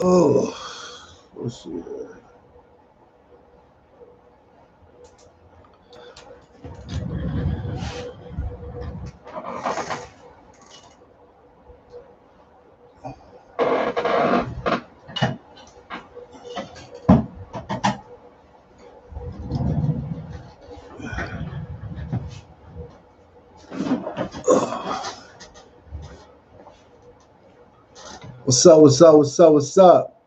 Oh, let's see. What's up? What's up? What's up? What's up?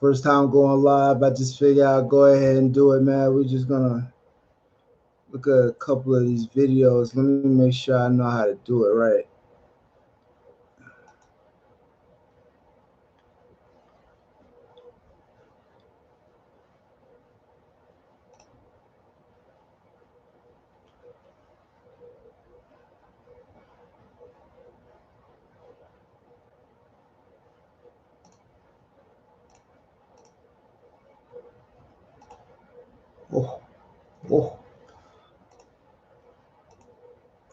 First time going live. I just figured I'd go ahead and do it, man. We're just gonna look at a couple of these videos. Let me make sure I know how to do it right. Oh, oh,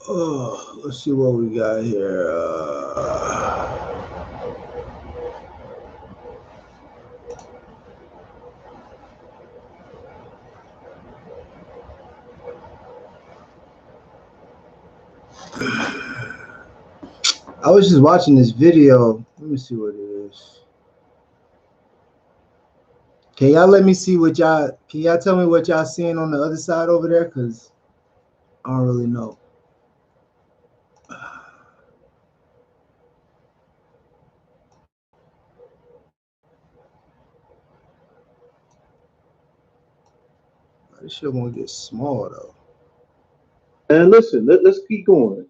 oh. Let's see what we got here. I was just watching this video. Let me see what it is. Can y'all let me see what y'all? Can y'all tell me what y'all seeing on the other side over there? Cause I don't really know. This shit gonna get small though. And listen, let's keep going.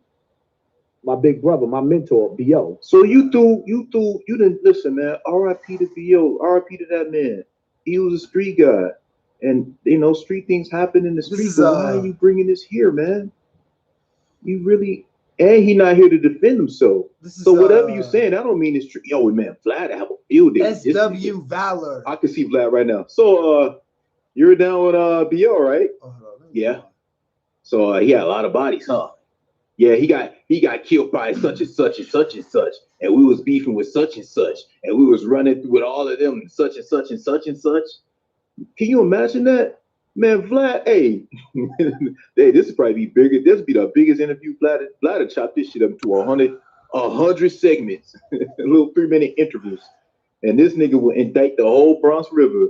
My big brother, my mentor, B.O. So you didn't listen, man. R.I.P. to B.O. R.I.P. to that man. He was a street guy. And, street things happen in the street. But why are you bringing this here, man? You really, and he not here to defend himself. So whatever you're saying, I don't mean it's true. Yo, man, Vlad, I have a field day. SW Valor. I can see Vlad right now. So, you're down with B.O., right? Yeah. So he had a lot of bodies, huh? Yeah, he got killed by such and such and such and such, and we was beefing with such and such, and we was running through with all of them, such and such and such and such. Can you imagine that, man? Vlad, hey, hey, this would probably be bigger. This would be the biggest interview. Vlad would chop this shit up to 100 segments, little 3-minute intervals, and this nigga will indict the whole Bronx River.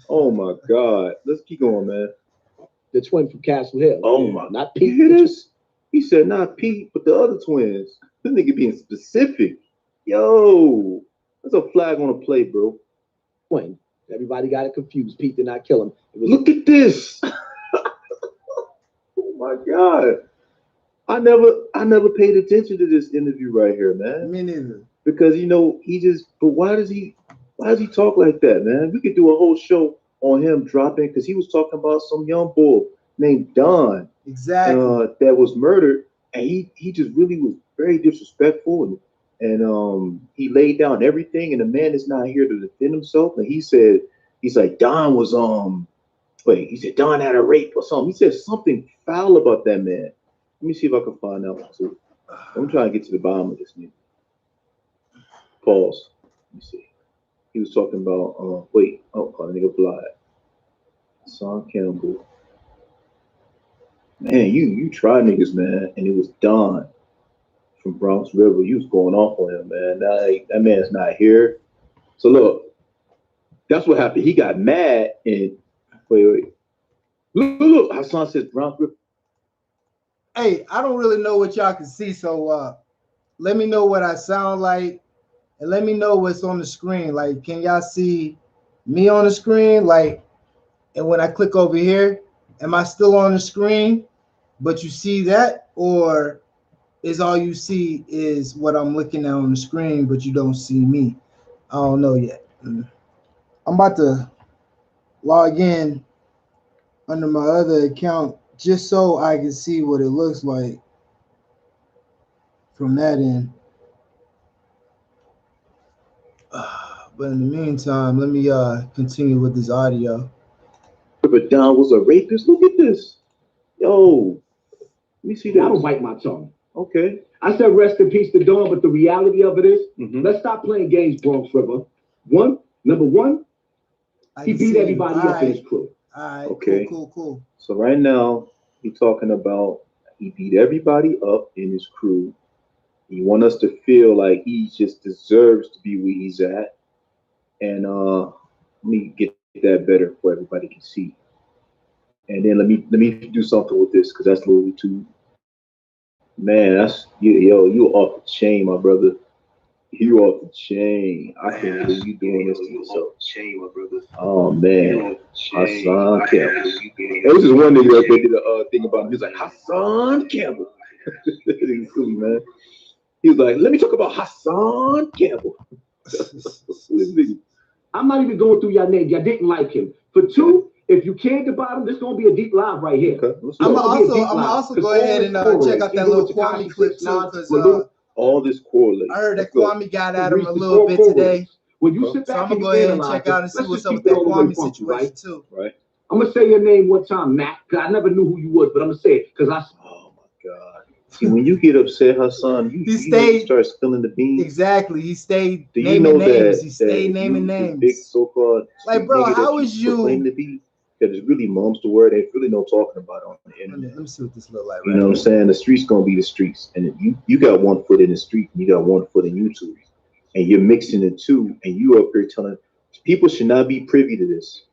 Oh my God, let's keep going, man. The twin from Castle Hill. Oh my, not Pete. You hear this? He said not Pete, but the other twins. This nigga being specific. Yo, there's a flag on the play, bro. Twin. Everybody got it confused. Pete did not kill him. Look at this. Oh my God. I never paid attention to this interview right here, man. Me neither. Because but why does he talk like that, man? We could do a whole show on him dropping, because he was talking about some young boy named Don. Exactly. That was murdered, and he just really was very disrespectful, and he laid down everything, and the man is not here to defend himself. And he's like Don was he said Don had a rape or something. He said something foul about that man. Let me see if I can find out. So I'm trying to get to the bottom of this nigga. Pause. Let me see. He was talking about nigga Vlad. Hassan Campbell. Man, you try niggas, man, and it was Don from Bronx River. You was going off on him, man. That man's not here. So look, that's what happened. He got mad and wait. Look. Hassan says Bronx River. Hey, I don't really know what y'all can see, so let me know what I sound like, and let me know what's on the screen. Like, can y'all see me on the screen? Like, and when I click over here, am I still on the screen? But you see that, or is all you see is what I'm looking at on the screen, but you don't see me? I don't know yet. I'm about to log in under my other account just so I can see what it looks like from that end. But in the meantime, let me continue with this audio. But Don was a rapist. Look at this. Yo, let me see that. I don't bite my tongue. Okay. I said rest in peace to Dawn, but the reality of it is, let's stop playing games, Bronx River. Number one, he beat everybody up in his crew. All right, okay. Cool. So right now, he's talking about he beat everybody up in his crew. He want us to feel like he just deserves to be where he's at. And let me get that better so everybody can see. And then let me do something with this because that's a little too. Man, that's you off the chain, my brother. You off the chain. I can't believe you doing this to yourself. Oh man, Hassan Campbell. There was just one nigga that did a thing about him. He was like Hassan Campbell. He's silly, man. He was like, let me talk about Hassan Campbell. I'm not even going through your name. Y'all didn't like him. For two, if you cared about him, there's gonna be a deep live right here. Okay. I'm also go ahead and check out that little Kwame clip too, because all this correlates. I heard that Kwame got at him a little bit today. When you sit back so I'm gonna go ahead and check out and see what's up with that Kwame situation too. Right. I'm gonna say your name one time, Matt. Cause I never knew who you was, but I'm gonna say it because I. Oh my God. See, when you get upset, Hassan, you start spilling the beans. Exactly. He stayed naming names. He stayed naming names. Big so-called like, bro, how is you claim to be? That is really mom's the word. There's really no talking about it on the internet. Let me see what this look like. You know what I'm saying? The streets gonna be the streets, and you got one foot in the street, and you got one foot in YouTube, and you're mixing the two, and you up here telling people should not be privy to this.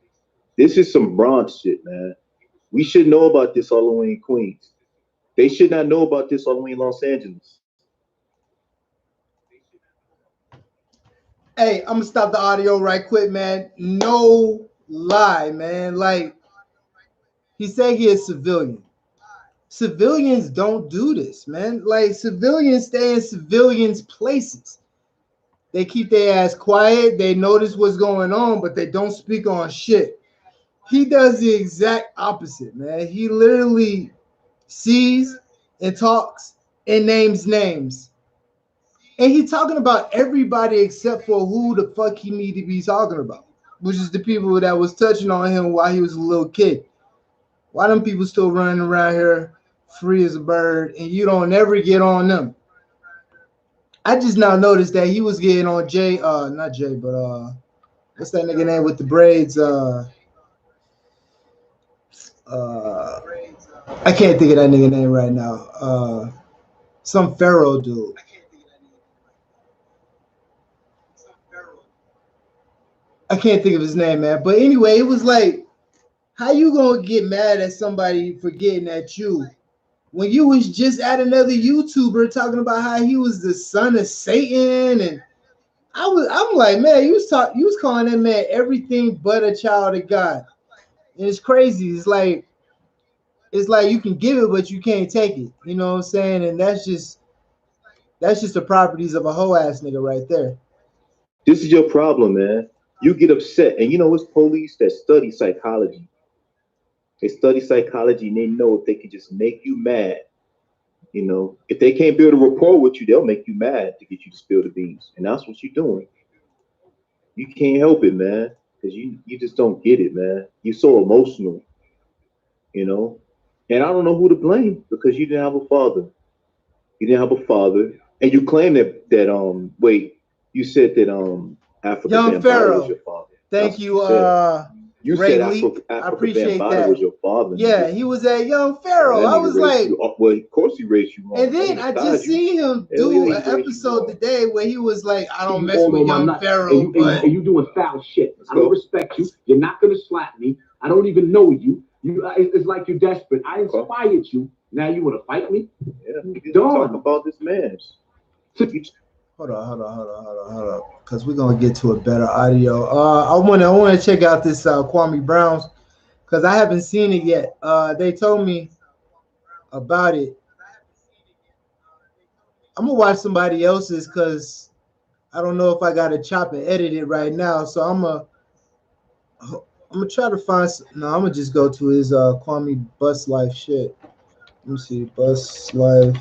This is some bronze shit, man. We should know about this all the way in Queens. They should not know about this all the way in Los Angeles. Hey, I'm gonna stop the audio right quick, man. No lie, man. Like, he said he is civilian. Civilians don't do this, man. Like, civilians stay in civilians' places. They keep their ass quiet. They notice what's going on, but they don't speak on shit. He does the exact opposite, man. He literally sees and talks and names names. And he's talking about everybody except for who the fuck he need to be talking about, which is the people that was touching on him while he was a little kid. Why them people still running around here free as a bird and you don't ever get on them? I just now noticed that he was getting on Jay, not Jay, but what's that nigga name with the braids? I can't think of that nigga name right now. Some Pharaoh dude. I can't think of his name, man. But anyway, it was like, how you gonna get mad at somebody for getting at you when you was just at another YouTuber talking about how he was the son of Satan? And I'm like, man, you was calling that man everything but a child of God. And it's crazy. It's like you can give it, but you can't take it. You know what I'm saying? And that's just the properties of a hoe ass nigga right there. This is your problem, man. You get upset, and you know it's police that study psychology. They study psychology, and they know if they can just make you mad, you know, if they can't build a rapport with you, they'll make you mad to get you to spill the beans, and that's what you're doing. You can't help it, man, because you just don't get it, man. You're so emotional, you know, and I don't know who to blame because you didn't have a father. You didn't have a father, and you claim that wait, you said that Africa Bambaataa was your father. Thank you, you Ray said Lee. Africa I appreciate Bambaataa that. was your father. Yeah, he was a young Pharaoh. I was like, well, of course he raised you wrong. And then I just seen him do an episode today where he was like, I don't mess with young Pharaoh, and you doing foul shit. I don't respect you. You're not gonna slap me. I don't even know you. It's like you're desperate. I inspired you. Now you want to fight me? Yeah, talk about this man. Hold on, because we're gonna get to a better audio. I want to check out this Kwame Brown's because I haven't seen it yet. They told me about it. I'm gonna watch somebody else's because I don't know if I gotta chop and edit it right now. So I'm gonna try to find. No, I'm gonna just go to his Kwame Bus Life shit. Let me see, Bus Life.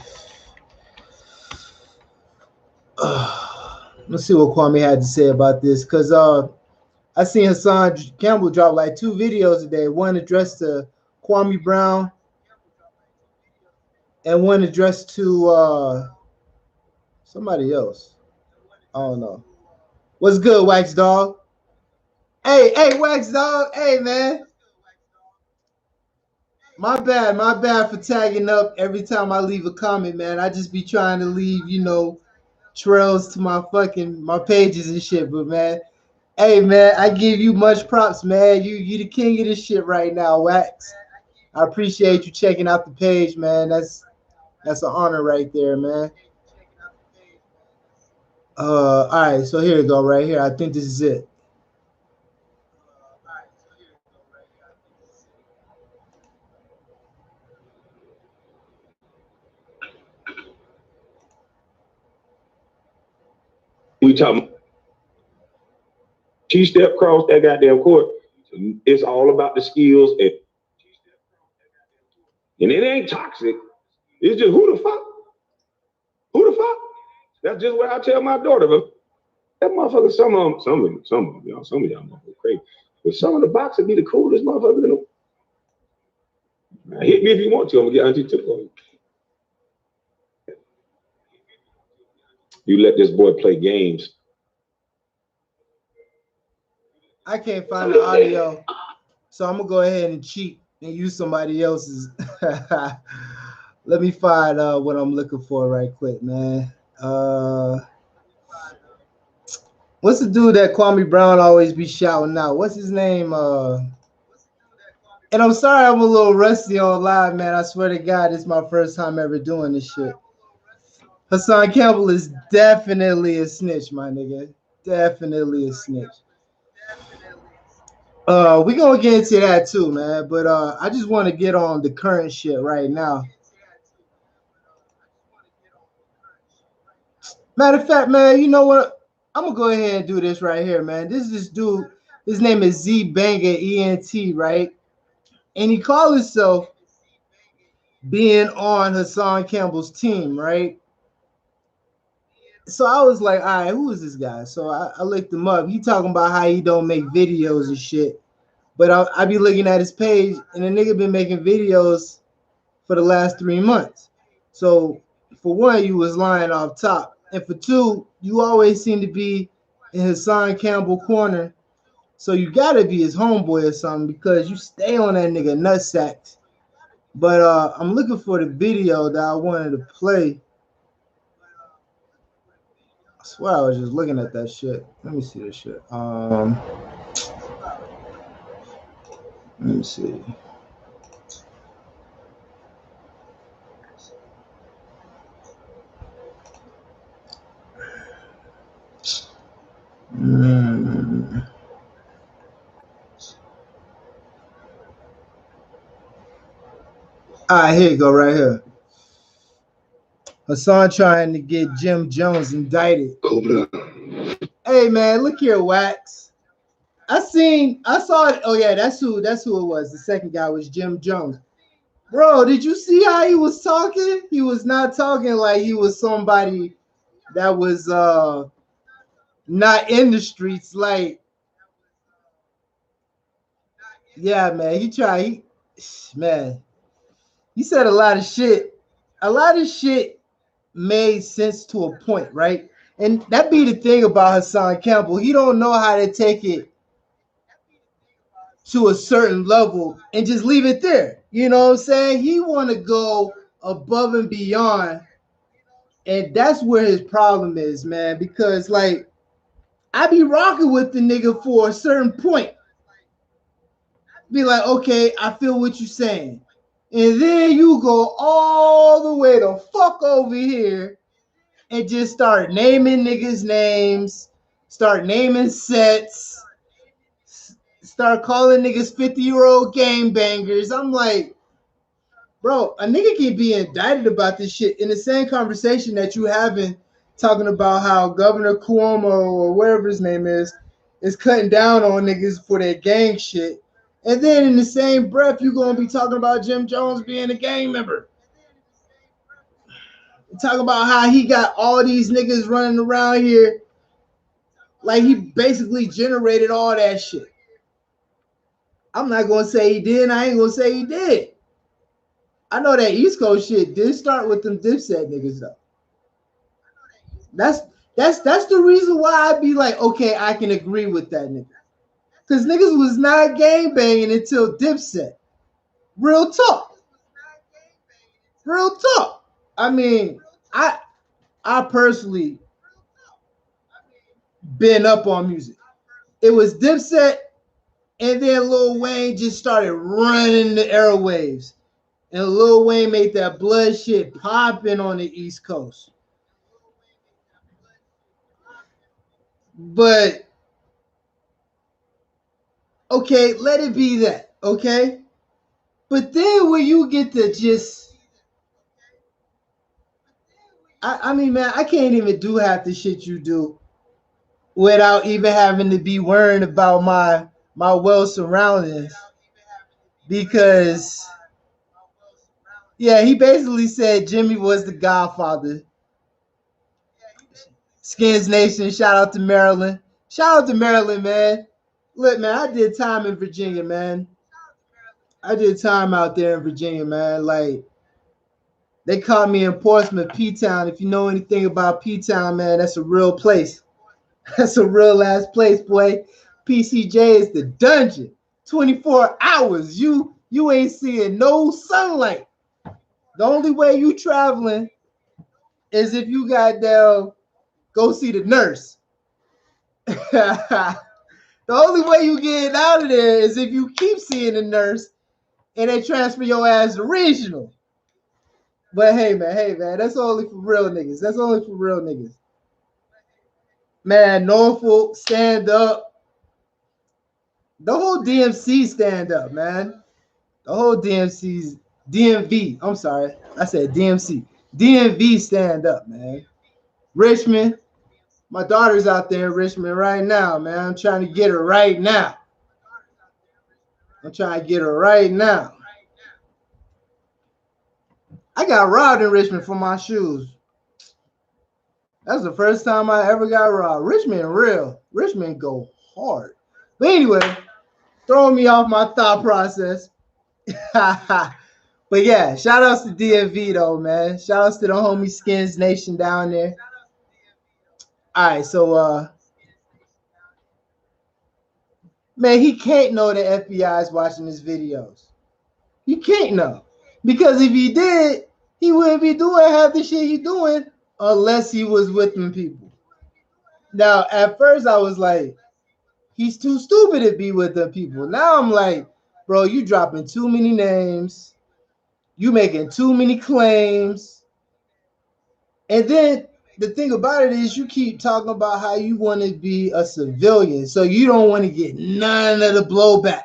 Let's see what Kwame had to say about this, because I seen Hassan Campbell drop like 2 videos today. One addressed to Kwame Brown, and one addressed to somebody else. I don't know. What's good, Wax Dog? Hey, Wax Dog. Hey, man. My bad for tagging up every time I leave a comment, man. I just be trying to leave, trails to my pages and shit. But man, hey man, I give you much props, man. You the king of this shit right now, Wax. I appreciate you checking out the page, man. That's an honor right there, man. All right, so here we go, right here. I think this is it. We talking. She stepped across that goddamn court. It's all about the skills, and it ain't toxic. It's just who the fuck? Who the fuck? That's just what I tell my daughter. But that motherfucker, some of y'all motherfuckers crazy. But some of the boxers be the coolest motherfuckers in the. Now, hit me if you want to. I'm gonna get Auntie too. You let this boy play games. I can't find the audio, so I'm gonna go ahead and cheat and use somebody else's. Let me find what I'm looking for right quick, man. What's the dude that Kwame Brown always be shouting out? What's his name? And I'm sorry I'm a little rusty on live, man. I swear to God, it's my first time ever doing this shit. Hassan Campbell is definitely a snitch, my nigga. Definitely a snitch. We gonna get into that too, man. But I just want to get on the current shit right now. Matter of fact, man, you know what? I'm gonna go ahead and do this right here, man. This dude. His name is Z Banger ENT, right? And he called himself being on Hassan Campbell's team, right? So I was like, all right, who is this guy? So I looked him up. He talking about how he don't make videos and shit. But I be looking at his page, and the nigga been making videos for the last 3 months. So for one, you was lying off top. And for two, you always seem to be in Hassan Campbell corner. So you gotta be his homeboy or something because you stay on that nigga nutsacks. But I'm looking for the video that I wanted to play. I swear I was just looking at that shit. Let me see this shit. Let me see. All right, here you go, right here. Hassan trying to get Jim Jones indicted. Hey man, look here, Wax. I saw it. Oh yeah, that's who it was. The second guy was Jim Jones. Bro, did you see how he was talking? He was not talking like he was somebody that was not in the streets. Like, yeah, man, man, he said a lot of shit. A lot of shit made sense to a point, right? And that be the thing about Hassan Campbell. He don't know how to take it to a certain level and just leave it there. You know what I'm saying? He want to go above and beyond. And that's where his problem is, man. Because, like, I be rocking with the nigga for a certain point. Be like, okay, I feel what you're saying. And then you go all the way the fuck over here and just start naming niggas' names, start naming sets, start calling niggas 50-year-old game bangers. I'm like, bro, a nigga can be indicted about this shit in the same conversation that you having talking about how Governor Cuomo or whatever his name is cutting down on niggas for their gang shit. And then in the same breath, you're going to be talking about Jim Jones being a gang member. Talk about how he got all these niggas running around here like he basically generated all that shit. I'm not going to say he did, and I ain't going to say he did. I know that East Coast shit did start with them Dipset niggas though. That's that's the reason why I'd be like, okay, I can agree with that nigga. Cause niggas was not gang banging until Dipset. Real talk. Real talk. I mean, I personally been up on music. It was Dipset, and then Lil Wayne just started running the airwaves. And Lil Wayne made that blood shit popping on the East Coast. But okay, let it be that. Okay. But then when you get to just I mean, man, I can't even do half the shit you do without even having to be worrying about my well surroundings. Because yeah, he basically said Jimmy was the godfather. Skins Nation, shout out to Maryland. Shout out to Maryland, man. Look, man, I did time in Virginia, man. I did time out there in Virginia, man. Like, they called me in Portsmouth, P-Town. If you know anything about P-Town, man, that's a real place. That's a real ass place, boy. PCJ is the dungeon. 24 hours. You ain't seeing no sunlight. The only way you traveling is if you got down go see the nurse. The only way you get out of there is if you keep seeing the nurse and they transfer your ass to regional. But hey man, that's only for real niggas. That's only for real niggas. Man, Norfolk, stand up. The whole DMC stand up, man. The whole DMC's DMV. I'm sorry. I said DMC. DMV stand up, man. Richmond. My daughter's out there in Richmond right now, man. I'm trying to get her right now. I'm trying to get her right now. I got robbed in Richmond for my shoes. That's the first time I ever got robbed. Richmond real. Richmond go hard. But anyway, throwing me off my thought process. But yeah, shout outs to DMV though, man. Shout outs to the homie Skins Nation down there. All right, so man, he can't know the FBI is watching his videos. He can't know. Because if he did, he wouldn't be doing half the shit he doing unless he was with them people. Now, at first I was like, he's too stupid to be with the people. Now I'm like, bro, you dropping too many names. You making too many claims. And then the thing about it is you keep talking about how you want to be a civilian. So you don't want to get none of the blowback.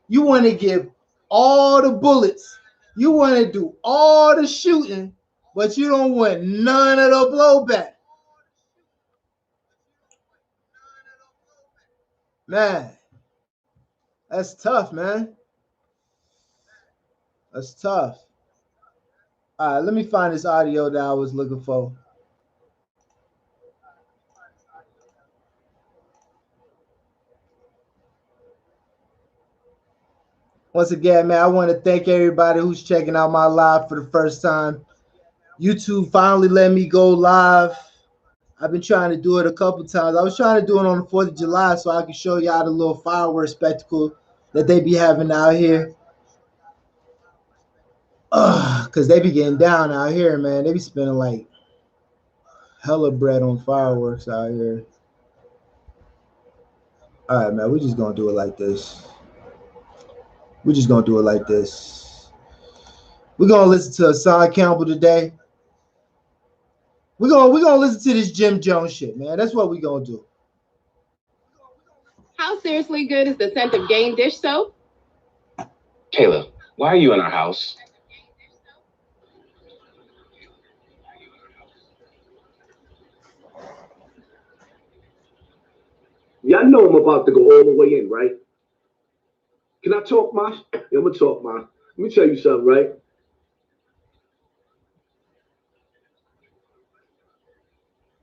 You want to give all the bullets. You want to do all the shooting, but you don't want none of the blowback. Man, that's tough, man. That's tough. All right, let me find this audio that I was looking for. Once again, man, I want to thank everybody who's checking out my live for the first time. YouTube finally let me go live. I've been trying to do it a couple times. I was trying to do it on the 4th of July so I can show y'all the little fireworks spectacle that they be having out here. Because they be getting down out here, man. They be spending like hella bread on fireworks out here. All right, man, we're just going to do it like this. We're just going to do it like this. We're going to listen to Hassan Campbell today. We're gonna listen to this Jim Jones shit, man. That's what we're gonna do. How seriously good is the scent of Gain dish soap? Kayla, why are you in our house? Y'all know I'm about to go all the way in, right? Can I talk, Ma? Yeah, I'm gonna talk, Ma. Let me tell you something, right?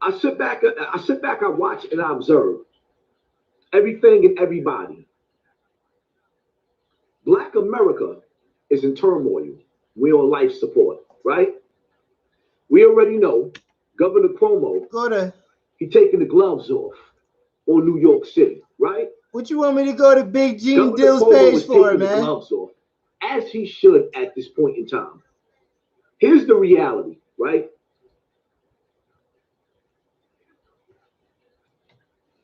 I sit back, I watch, and I observe everything and everybody. Black America is in turmoil. we're on life support, right? We already know Governor Cuomo, he taking the gloves off on New York City, right? What you want me to go to Big Gene Governor Dill's Cuomo page is for, taking man? the gloves off, as he should at this point in time. Here's the reality, right?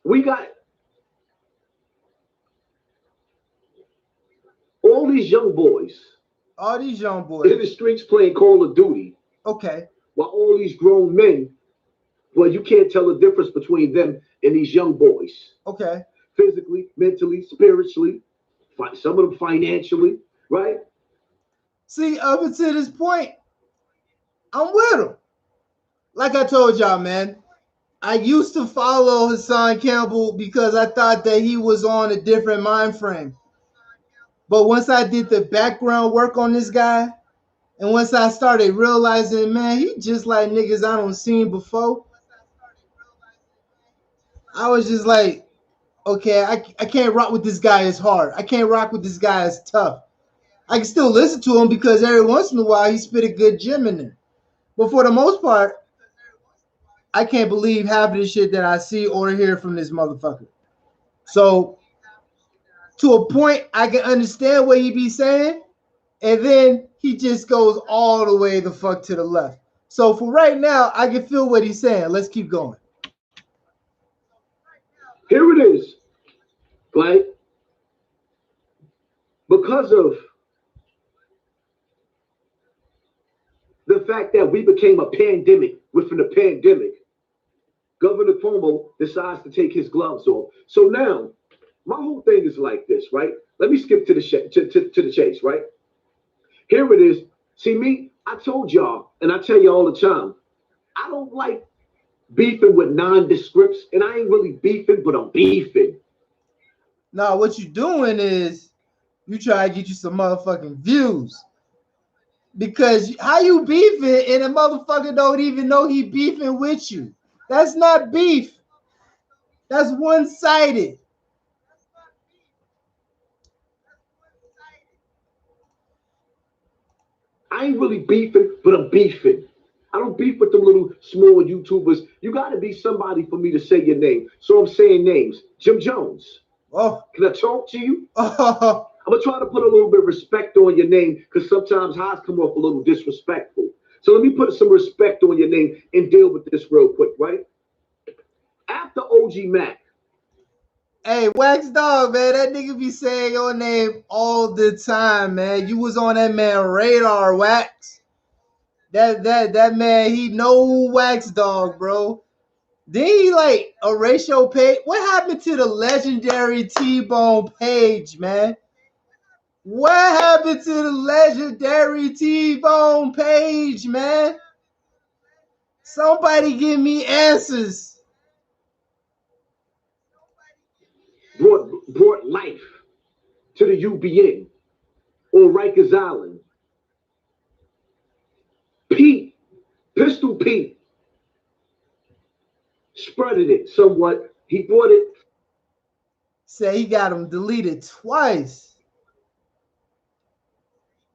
We got all these young boys. All these young boys in the streets playing Call of Duty. Okay. While all these grown men, well, you can't tell the difference between them and these young boys. Okay. Physically, mentally, spiritually, some of them financially, right? See, up until this point, I'm with them. Like I told y'all, man, I used to follow Hassan Campbell because I thought that he was on a different mind frame. But once I did the background work on this guy, and once I started realizing, man, he just like niggas I don't seen before, I was just like, okay, I can't rock with this guy as hard. I can't rock with this guy as tough. I can still listen to him because every once in a while he spit a good gem in there. But for the most part, I can't believe half of the shit that I see or hear from this motherfucker. So to a point, I can understand what he be saying, and then he just goes all the way the fuck to the left. So for right now, I can feel what he's saying. Let's keep going. Here it is, right? Because of the fact that we became a pandemic within the pandemic, Governor Cuomo decides to take his gloves off. So now, my whole thing is like this, right? Let me skip to the chase, right? Here it is. See me, I told y'all, and I tell you all the time, I don't like beefing with nondescripts, and I ain't really beefing, but I'm beefing. Now, what you doing is you try to get you some motherfucking views. Because how you beefing and a motherfucker don't even know he beefing with you? That's not beef. That's one-sided. I ain't really beefing, but I'm beefing. I don't beef with them little small YouTubers. You got to be somebody for me to say your name. So I'm saying names. Jim Jones. Oh. Can I talk to you? Oh. I'm going to try to put a little bit of respect on your name because sometimes highs come off a little disrespectful. So let me put some respect on your name and deal with this real quick, right? After OG Mac. Hey, Wax Dog, man, that nigga be saying your name all the time, man. You was on that man radar, Wax. That man, he know Wax Dog, bro. Then he like a ratio page. What happened to the legendary T-Bone page, man? What happened to the legendary T-Bone page, man? Somebody give me answers. Brought life to the UBN on Rikers Island. Pete, Pistol Pete, spreaded it somewhat. He brought it. Say he got him deleted twice.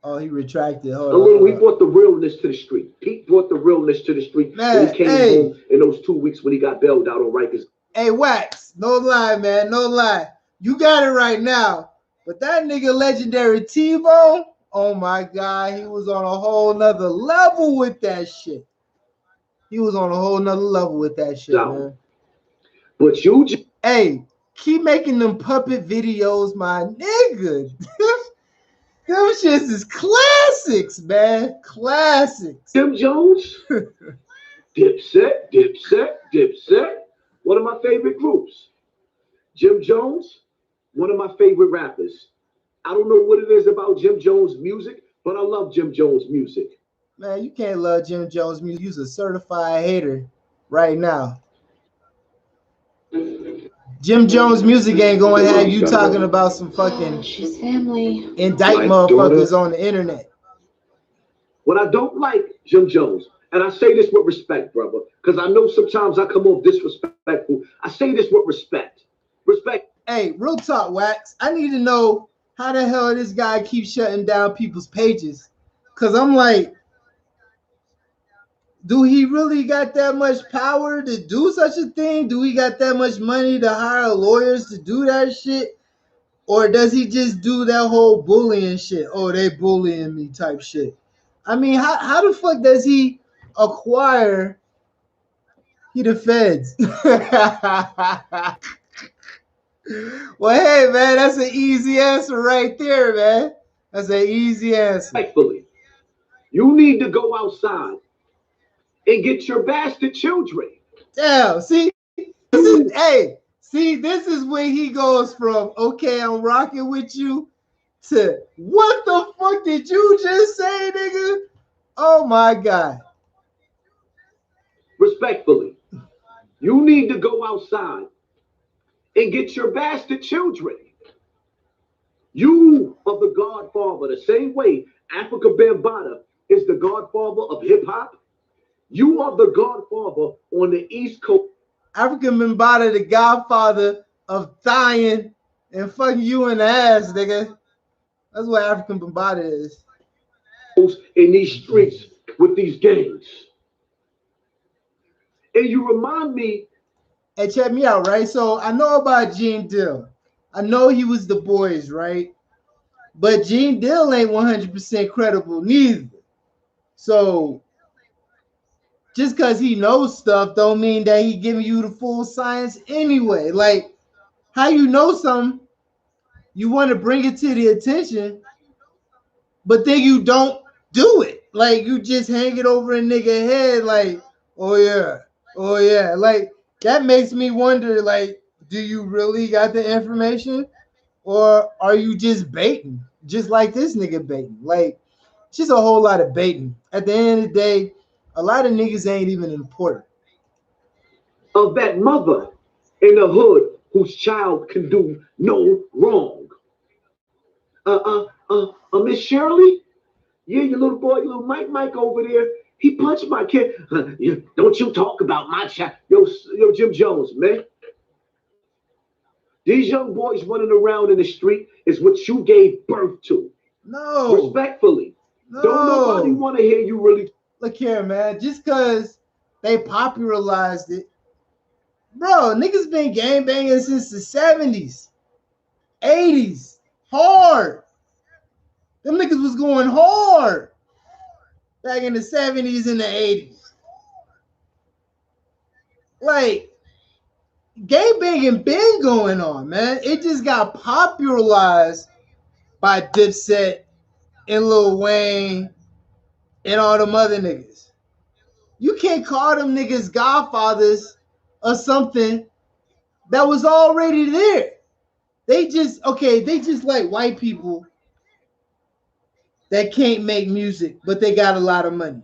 Oh, he retracted. Hold on. He brought the realness to the street. Pete brought the realness to the street. Man, when he came home in those 2 weeks when he got bailed out on Rikers. Hey, Wax, no lie, man, no lie. You got it right now. But that nigga legendary T-Bone, oh my God, he was on a whole nother level with that shit. He was on a whole nother level with that shit, man. But you hey, keep making them puppet videos, my nigga. Them shits is classics, man. Classics. Jim Jones, Dipset. One of my favorite groups. Jim Jones, one of my favorite rappers. I don't know what it is about Jim Jones' music, but I love Jim Jones' music. Man, you can't love Jim Jones' music. You're a certified hater right now. Jim Jones' music ain't going to have you talking about some fucking indict motherfuckers on the internet. What I don't like, Jim Jones, and I say this with respect, brother, because I know sometimes I come off disrespectful. I say this with respect. Respect. Hey, real talk, Wax. I need to know how the hell this guy keeps shutting down people's pages Cause I'm like, do he really got that much power to do such a thing? Do he got that much money to hire lawyers to do that shit? Or does he just do that whole bullying shit? Oh, they bullying me type shit. I mean, how the fuck does he acquire the feds? Well, hey man, that's an easy answer right there, man. That's an easy answer. Respectfully, you need to go outside and get your bastard children. Damn, see, this is hey, see, this is when he goes from okay, I'm rocking with you to what the fuck did you just say, nigga? Oh my god. Respectfully, you need to go outside and get your bastard children. You are the godfather, the same way Africa Bambaataa is the godfather of hip hop. You are the godfather on the East Coast. Africa Bambaataa, the godfather of dying and fucking you in the ass, nigga. That's what African Bambaataa is. In these streets with these gangs. And you remind me. Hey, check me out, right? So I know about Gene Dill. I know he was the boys, right? But Gene Dill ain't 100% credible neither. So just because he knows stuff don't mean that he giving you the full science anyway. Like, how you know something, you want to bring it to the attention, but then you don't do it. Like, you just hang it over a nigga head like, oh yeah, oh yeah. Like, that makes me wonder, like, do you really got the information? Or are you just baiting? Just like this nigga baiting. Like, it's just a whole lot of baiting. At the end of the day, a lot of niggas ain't even important. Of that mother in the hood whose child can do no wrong. Miss Shirley? Yeah, your little boy, your little Mike over there. He punched my kid. Don't you talk about my child. Yo, Jim Jones, man. These young boys running around in the street is what you gave birth to. No. Respectfully. No. Don't nobody want to hear you really. Look here, man. Just because they popularized it. Bro, niggas been gangbanging since the 70s, 80s. Hard. Them niggas was going hard back in the 70s and the 80s. Like, gangbanging been going on, man. It just got popularized by Dipset and Lil Wayne and all them other niggas. You can't call them niggas godfathers or something that was already there. They just like white people that can't make music, but they got a lot of money.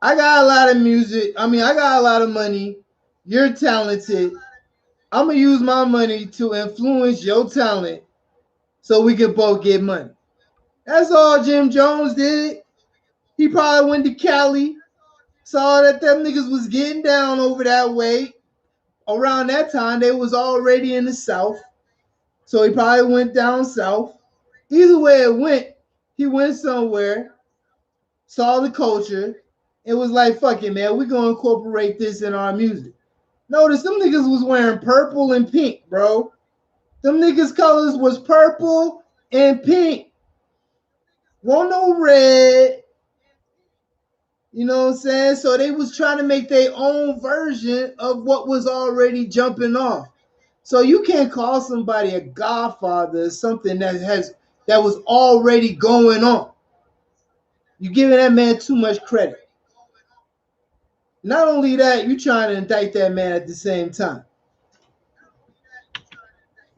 I got a lot of music. I got a lot of money. You're talented. I'm going to use my money to influence your talent so we can both get money. That's all Jim Jones did. He probably went to Cali, saw that them niggas was getting down over that way. Around that time, they was already in the South. So he probably went down south. Either way it went, he went somewhere, saw the culture, and was like, fuck it, man, we're going to incorporate this in our music. Notice them niggas was wearing purple and pink, bro. Them niggas' colors was purple and pink. Won't no red. You know what I'm saying? So they was trying to make their own version of what was already jumping off. So you can't call somebody a godfather something that was already going on. You're giving that man too much credit. Not only that, you're trying to indict that man at the same time.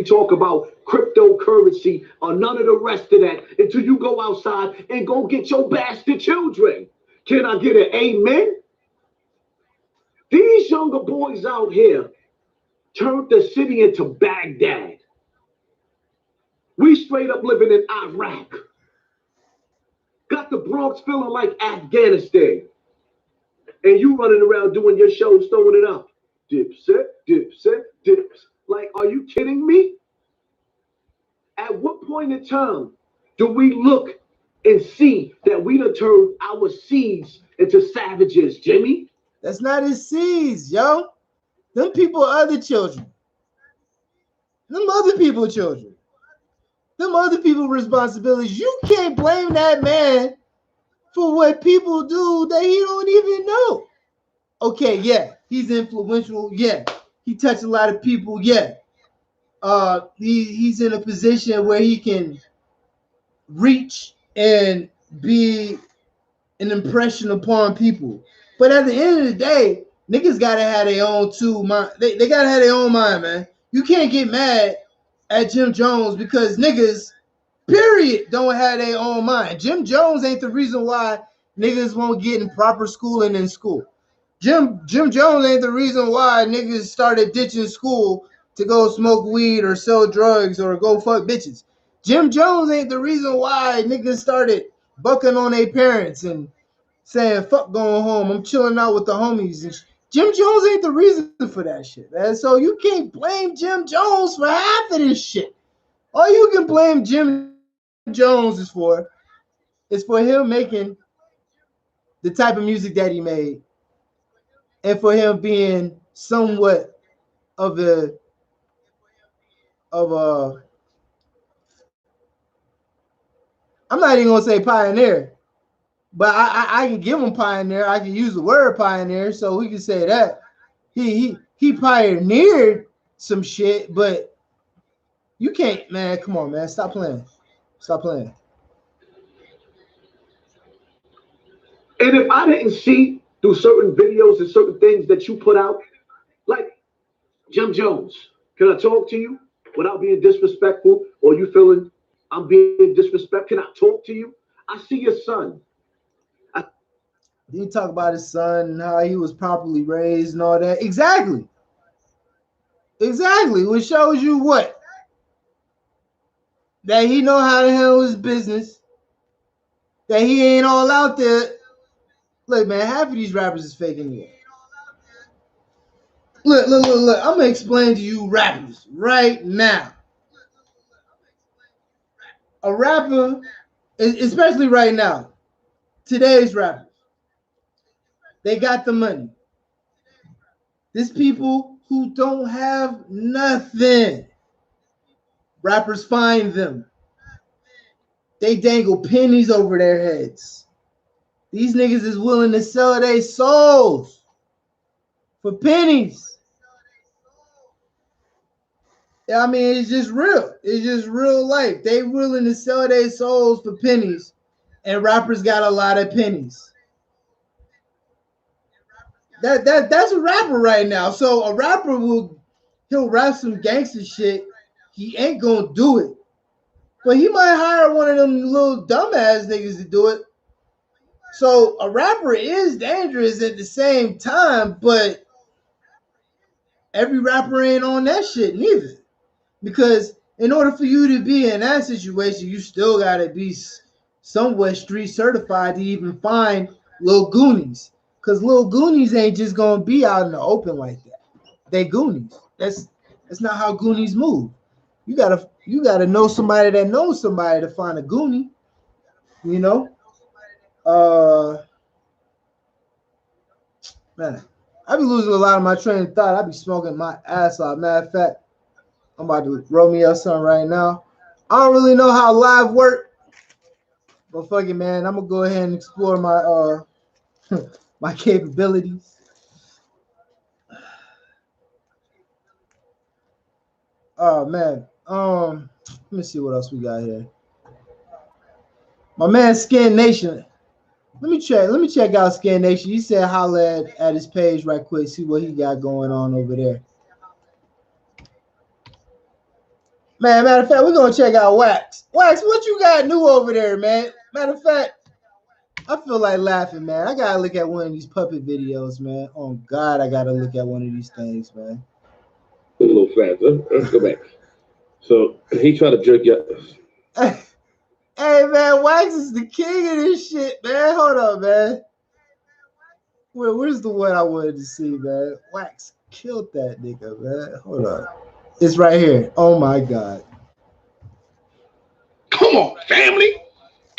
Talk about cryptocurrency or none of the rest of that until you go outside and go get your bastard children. Can I get an amen? These younger boys out here turned the city into Baghdad. We straight up living in Iraq. Got the Bronx feeling like Afghanistan. And you running around doing your shows, throwing it up. Dipset, dipset, dips. Like, are you kidding me? At what point in time do we look and see that we done turned our seeds into savages, Jimmy. That's not his seeds, yo. Them people are other children. Them other people children. Them other people responsibilities. You can't blame that man for what people do that he don't even know. Okay, yeah, he's influential. Yeah, he touched a lot of people. Yeah, he's in a position where he can reach and be an impression upon people. But at the end of the day, niggas gotta have their own too mind. They gotta have their own mind, man. You can't get mad at Jim Jones because niggas, period, don't have their own mind. Jim Jones ain't the reason why niggas won't get in proper schooling in school. Jim Jones ain't the reason why niggas started ditching school to go smoke weed or sell drugs or go fuck bitches. Jim Jones ain't the reason why niggas started bucking on their parents and saying fuck going home. I'm chilling out with the homies. And Jim Jones ain't the reason for that shit, man. So you can't blame Jim Jones for half of this shit. All you can blame Jim Jones is for him making the type of music that he made, and for him being somewhat of a I'm not even gonna say pioneer, but I can give him pioneer. I can use the word pioneer, so we can say that he pioneered some shit. But you can't, man. Come on, man. Stop playing. Stop playing. And if I didn't see through certain videos and certain things that you put out, like Jim Jones, can I talk to you without being disrespectful, or you feeling I'm being disrespectful? Can I talk to you? I see your son. He talk about his son and how he was properly raised and all that. Exactly. Which shows you what? That he know how to handle his business. That he ain't all out there. Look, man, half of these rappers is faking it. Look. I'm gonna explain to you rappers right now. A rapper, especially right now, today's rappers, they got the money. There's people who don't have nothing. Rappers find them. They dangle pennies over their heads. These niggas is willing to sell their souls for pennies. I mean, it's just real. It's just real life. They willing to sell their souls for pennies, and rappers got a lot of pennies. That's a rapper right now. So a rapper he'll rap some gangster shit. He ain't gonna do it. But he might hire one of them little dumbass niggas to do it. So a rapper is dangerous at the same time, but every rapper ain't on that shit neither. Because in order for you to be in that situation, you still gotta be somewhat street certified to even find Lil Goonies. Because Lil Goonies ain't just gonna be out in the open like that. They Goonies. That's not how Goonies move. You gotta know somebody that knows somebody to find a Goonie. You know? Man, I be losing a lot of my train of thought. I be smoking my ass off. Matter of fact, I'm about to roll me up something right now. I don't really know how live work, but fuck it, man. I'm gonna go ahead and explore my my capabilities. Oh man. Let me see what else we got here. My man Scan Nation. Let me check out Scan Nation. He said holla at his page right quick, see what he got going on over there. Man, matter of fact, we're gonna check out Wax. Wax, what you got new over there, man? Matter of fact, I feel like laughing, man. I gotta look at one of these puppet videos, man. Oh God, I gotta look at one of these things, man. A little fast. Let's go back. So he tried to jerk you. Hey man, Wax is the king of this shit, man. Hold on, man. Where's the one I wanted to see, man? Wax killed that nigga, man. Hold on. It's right here. Oh my God. Come on, family.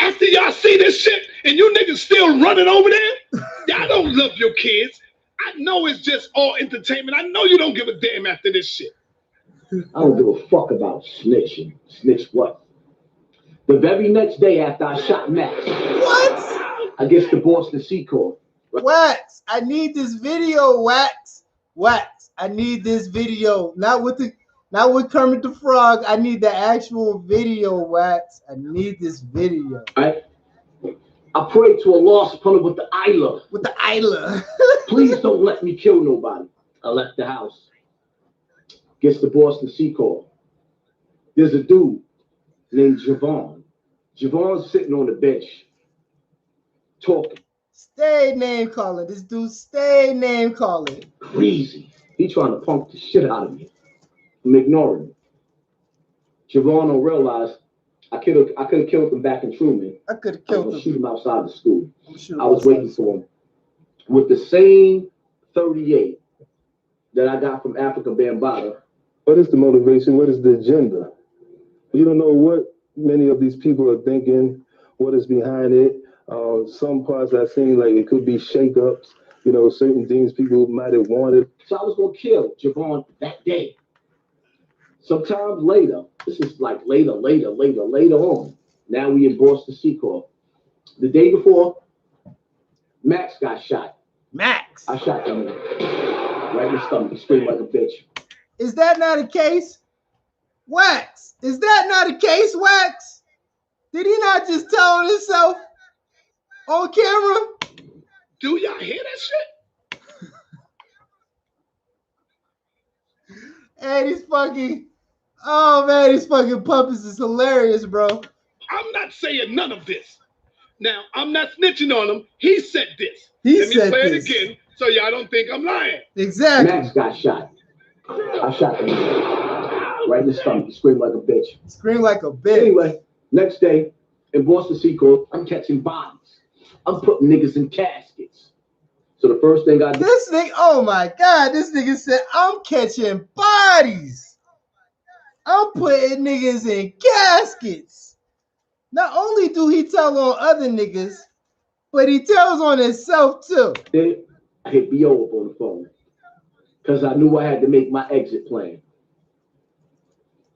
After y'all see this shit and you niggas still running over there, y'all don't love your kids. I know it's just all entertainment. I know you don't give a damn after this shit. I don't give a fuck about snitching. Snitch what? The very next day after I shot Max. What? I guess the Boston Seacourt. Wax, I need this video, Wax. Wax, I need this video. Not with Kermit the Frog. I need the actual video, Wax. I need this video. I prayed to Allah upon it with the Isla. With the Isla. Please don't let me kill nobody. I left the house. Gets the Boston Seacourt. There's a dude named Javon. Javon's sitting on the bench talking. Stay name calling. This dude stay name calling. Crazy. He trying to punk the shit out of me. I'm ignoring him. Javon don't realize I could have killed him back in Truman. I could have killed him. Shoot him outside the school. I was waiting for him with the same 38 that I got from Africa Bambaataa. What is the motivation? What is the agenda? You don't know what many of these people are thinking, what is behind it. Some parts I seen like it could be shakeups, you know, certain things people might have wanted. So I was going to kill Javon that day. Sometimes later, this is like later on. Now we in Boston Seacourt. The day before, Max got shot. Max. I shot him right in the stomach. He screamed like a bitch. Is that not a case? Wax. Is that not a case, Wax? Did he not just tell on himself on camera? Do y'all hear that shit? And he's fucking, oh man, these fucking puppets is hilarious, bro. I'm not saying none of this. Now, I'm not snitching on him. He said this. Let me play it again so y'all don't think I'm lying. Exactly. Max got shot. I shot him right in the stomach. He screamed like a bitch. Screamed like a bitch. Anyway, next day in Boston Seacourt, I'm catching bodies. I'm putting niggas in caskets. So the first thing I did. This nigga, oh my God, this nigga said, I'm catching bodies. I'm putting niggas in caskets. Not only do he tell on other niggas, but he tells on himself too. Then I hit B.O. up on the phone because I knew I had to make my exit plan.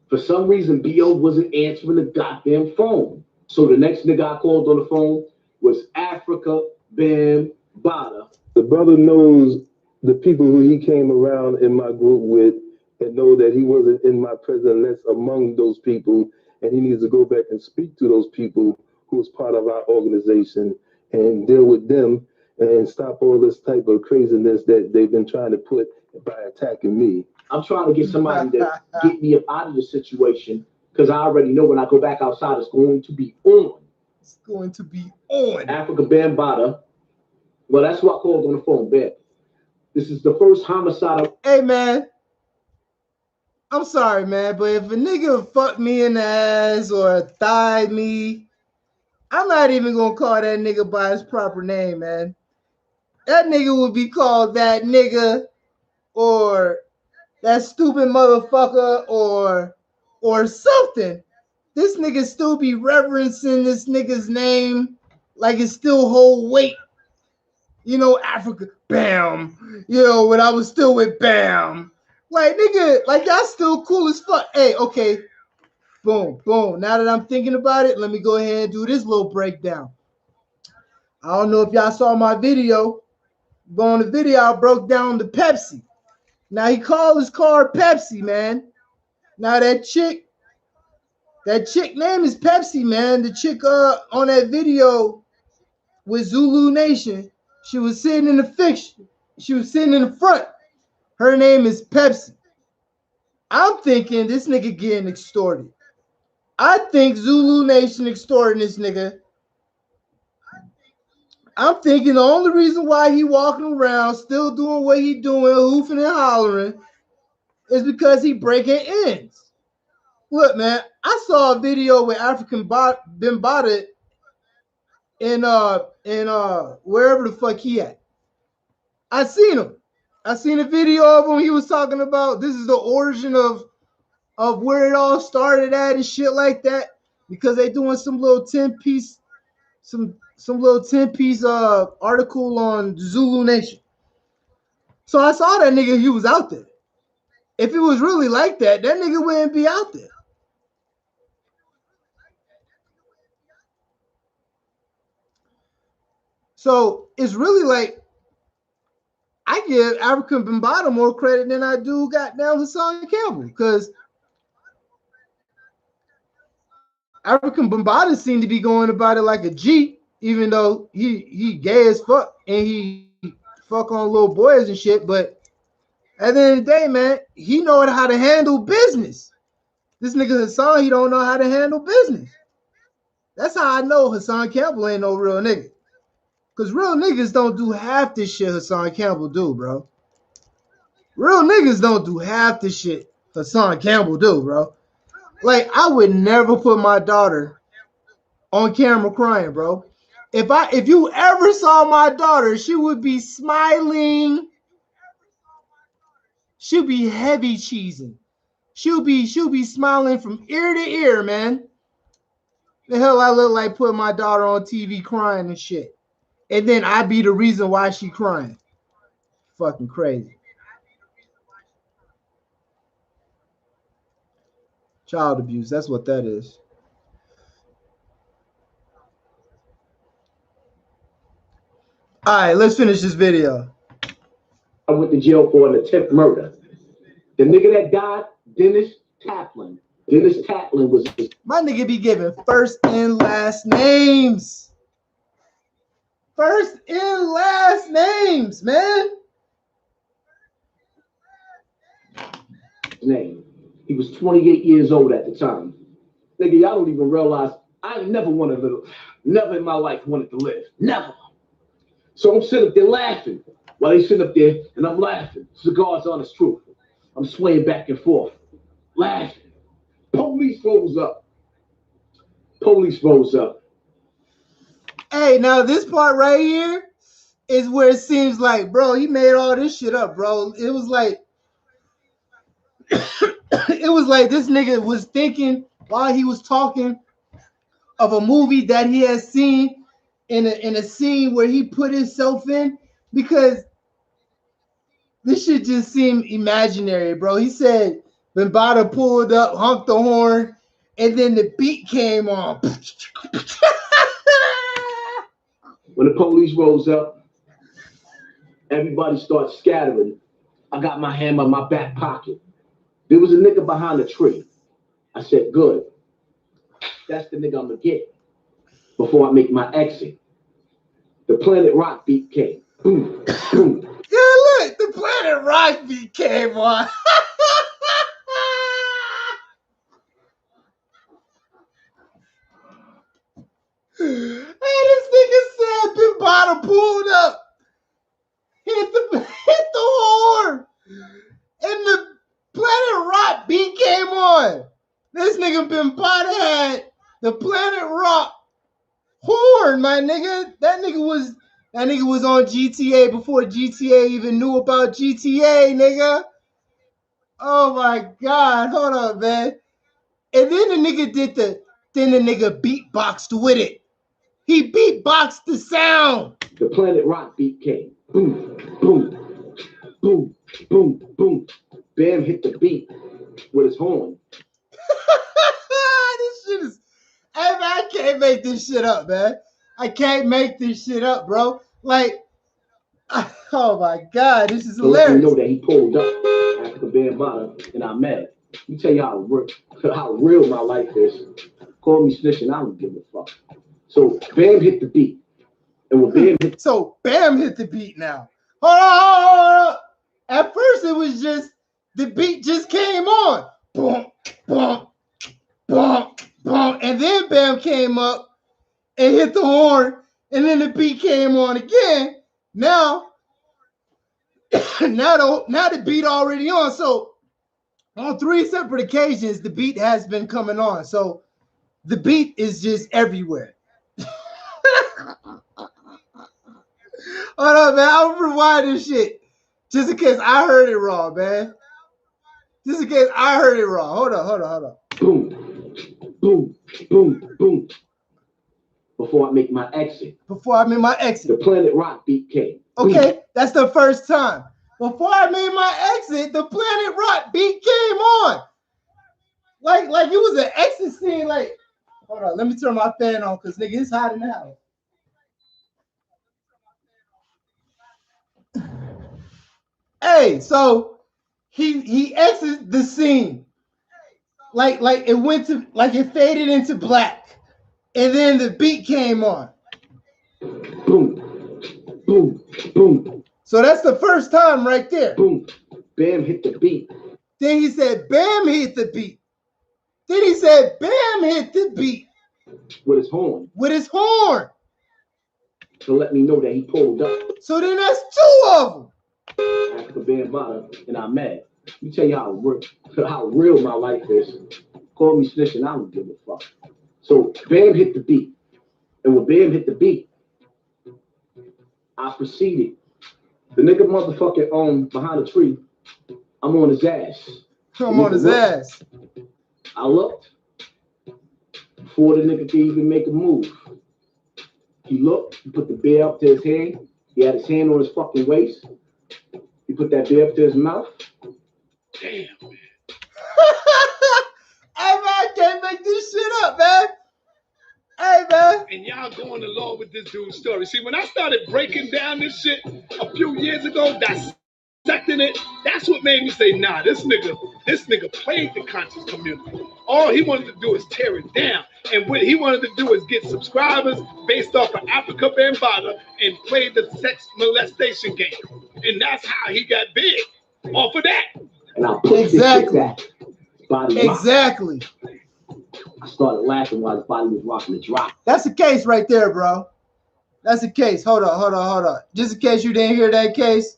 For some reason, B.O. wasn't answering the goddamn phone. So the next nigga I called on the phone was Africa Bambaataa. The brother knows the people who he came around in my group with and know that he wasn't in my presence unless among those people, and he needs to go back and speak to those people who was part of our organization and deal with them and stop all this type of craziness that they've been trying to put by attacking me. I'm trying to get somebody to get me up out of the situation because I already know when I go back outside, it's going to be on. It's going to be on. Africa Bambaataa. Well, that's who I called on the phone, Ben. This is the first homicide. Hey, man. I'm sorry, man, but if a nigga fucked me in the ass or thighed me, I'm not even going to call that nigga by his proper name, man. That nigga would be called that nigga or that stupid motherfucker or something. This nigga still be reverencing this nigga's name like it still hold weight. You know, Africa, bam. You know, when I was still with Bam. Like, nigga, like, y'all still cool as fuck. Hey, okay. Boom, boom. Now that I'm thinking about it, let me go ahead and do this little breakdown. I don't know if y'all saw my video, but on the video, I broke down the Pepsi. Now, he called his car Pepsi, man. Now, that chick name is Pepsi, man. The chick on that video with Zulu Nation, she was sitting in the fiction. She was sitting in the front. Her name is Pepsi. I'm thinking this nigga getting extorted. I think Zulu Nation extorting this nigga. I'm thinking the only reason why he walking around still doing what he doing, hoofing and hollering, is because he breaking ends. Look, man, I saw a video with African Bambaataa in wherever the fuck he at. I seen him. I seen a video of him. He was talking about this is the origin of where it all started at and shit like that, because they doing some little 10-piece some little 10-piece article on Zulu Nation. So I saw that nigga, he was out there. If it was really like that, that nigga wouldn't be out there. So it's really like I give African Bambaataa more credit than I do goddamn Hassan Campbell, because African Bambaataa seemed to be going about it like a G, even though he gay as fuck and he fuck on little boys and shit. But at the end of the day, man, he know how to handle business. This nigga Hassan, he don't know how to handle business. That's how I know Hassan Campbell ain't no real nigga. Because real niggas don't do half this shit Hassan Campbell do, bro. Real niggas don't do half the shit Hassan Campbell do, bro. Like, I would never put my daughter on camera crying, bro. If you ever saw my daughter, she would be smiling. She'll be heavy cheesing. She'll be smiling from ear to ear, man. The hell I look like putting my daughter on TV crying and shit. And then I be the reason why she crying. Fucking crazy. Child abuse, that's what that is. All right, let's finish this video. I went to jail for an attempt murder. The nigga that died, Dennis Taplin. Dennis Taplin was my nigga be giving first and last names. First and last names, man. Name. He was 28 years old at the time. Nigga, y'all don't even realize I never wanted to live. Never in my life wanted to live. Never. So I'm sitting up there laughing while he's sitting up there and I'm laughing. Cigars on his truth. I'm swaying back and forth, laughing. Police rolls up. Police rolls up. Hey, now this part right here is where it seems like, bro, he made all this shit up, bro. It was like this nigga was thinking while he was talking of a movie that he has seen in a scene where he put himself in, because this shit just seemed imaginary, bro. He said Bambaataa pulled up, honked the horn, and then the beat came on. When the police rolls up, everybody starts scattering. I got my hammer in my back pocket. There was a nigga behind a tree. I said, good. That's the nigga I'm gonna get before I make my exit. The Planet Rock beat came. Boom, boom. Yeah, look, the Planet Rock beat came on. Hey, this nigga said Bambaataa pulled up, hit the horn, and the Planet Rock beat came on. This nigga Bambaataa had the Planet Rock horn, my nigga. That nigga was on GTA before GTA even knew about GTA, nigga. Oh my God, hold on, man. And then the nigga beatboxed with it. He beatboxed the sound. The Planet Rock beat came. Boom, boom, boom, boom, boom. Bam hit the beat with his horn. This shit is, hey man, I can't make this shit up, man. I can't make this shit up, bro. Like, oh my God, this is hilarious. Let me know that he pulled up after Bambaataa and I met him. Let me tell you how real my life is. Call me snitching, I don't give a fuck. So Bam hit the beat. And when Bam hit Bam hit the beat now. Hold on. At first it was just the beat just came on. Boom, boom, boom, boom. And then Bam came up and hit the horn. And then the beat came on again. Now the beat already on. So on 3 separate occasions, the beat has been coming on. So the beat is just everywhere. Hold on, man. I'll rewind this shit just in case I heard it wrong, man. Just in case I heard it wrong. Hold on. Boom, boom, boom, boom. before I make my exit. Before I made my exit. The Planet Rock beat came. Okay, that's the first time. Before I made my exit, the Planet Rock beat came on. Like it was an exit scene. Like, hold on, let me turn my fan on because nigga, it's hot in the house. Hey, so he exits the scene. Like it went to it faded into black. And then the beat came on. Boom, boom, boom. So that's the first time right there. Boom. Bam hit the beat. Then he said, Bam hit the beat. Then he said, Bam hit the beat. With his horn. With his horn. To let me know that he pulled up. So then that's two of them. After Bam Bada and I'm mad. Let me tell you how real my life is. Call me snitching, I don't give a fuck. So Bam hit the beat. And when Bam hit the beat, I proceeded. The nigga motherfucking behind the tree, I'm on his ass. I'm on his ass. I looked before the nigga could even make a move. He looked, he put the bear up to his hand. He had his hand on his fucking waist. He put that bear up to his mouth. Damn, man. Hey, man, I can't make this shit up, man. Hey, man. And y'all going along with this dude's story. See, when I started breaking down this shit a few years ago, dissecting it, that's what made me say, nah, this nigga played the conscious community. All he wanted to do is tear it down. And what he wanted to do is get subscribers based off of Africa Bambaataa and play the sex molestation game. And that's how he got big, off of that. And I pushed this shit back. Body exactly. I started laughing while his body was rocking the drop. That's the case right there, bro. That's the case. Hold on. Just in case you didn't hear that case,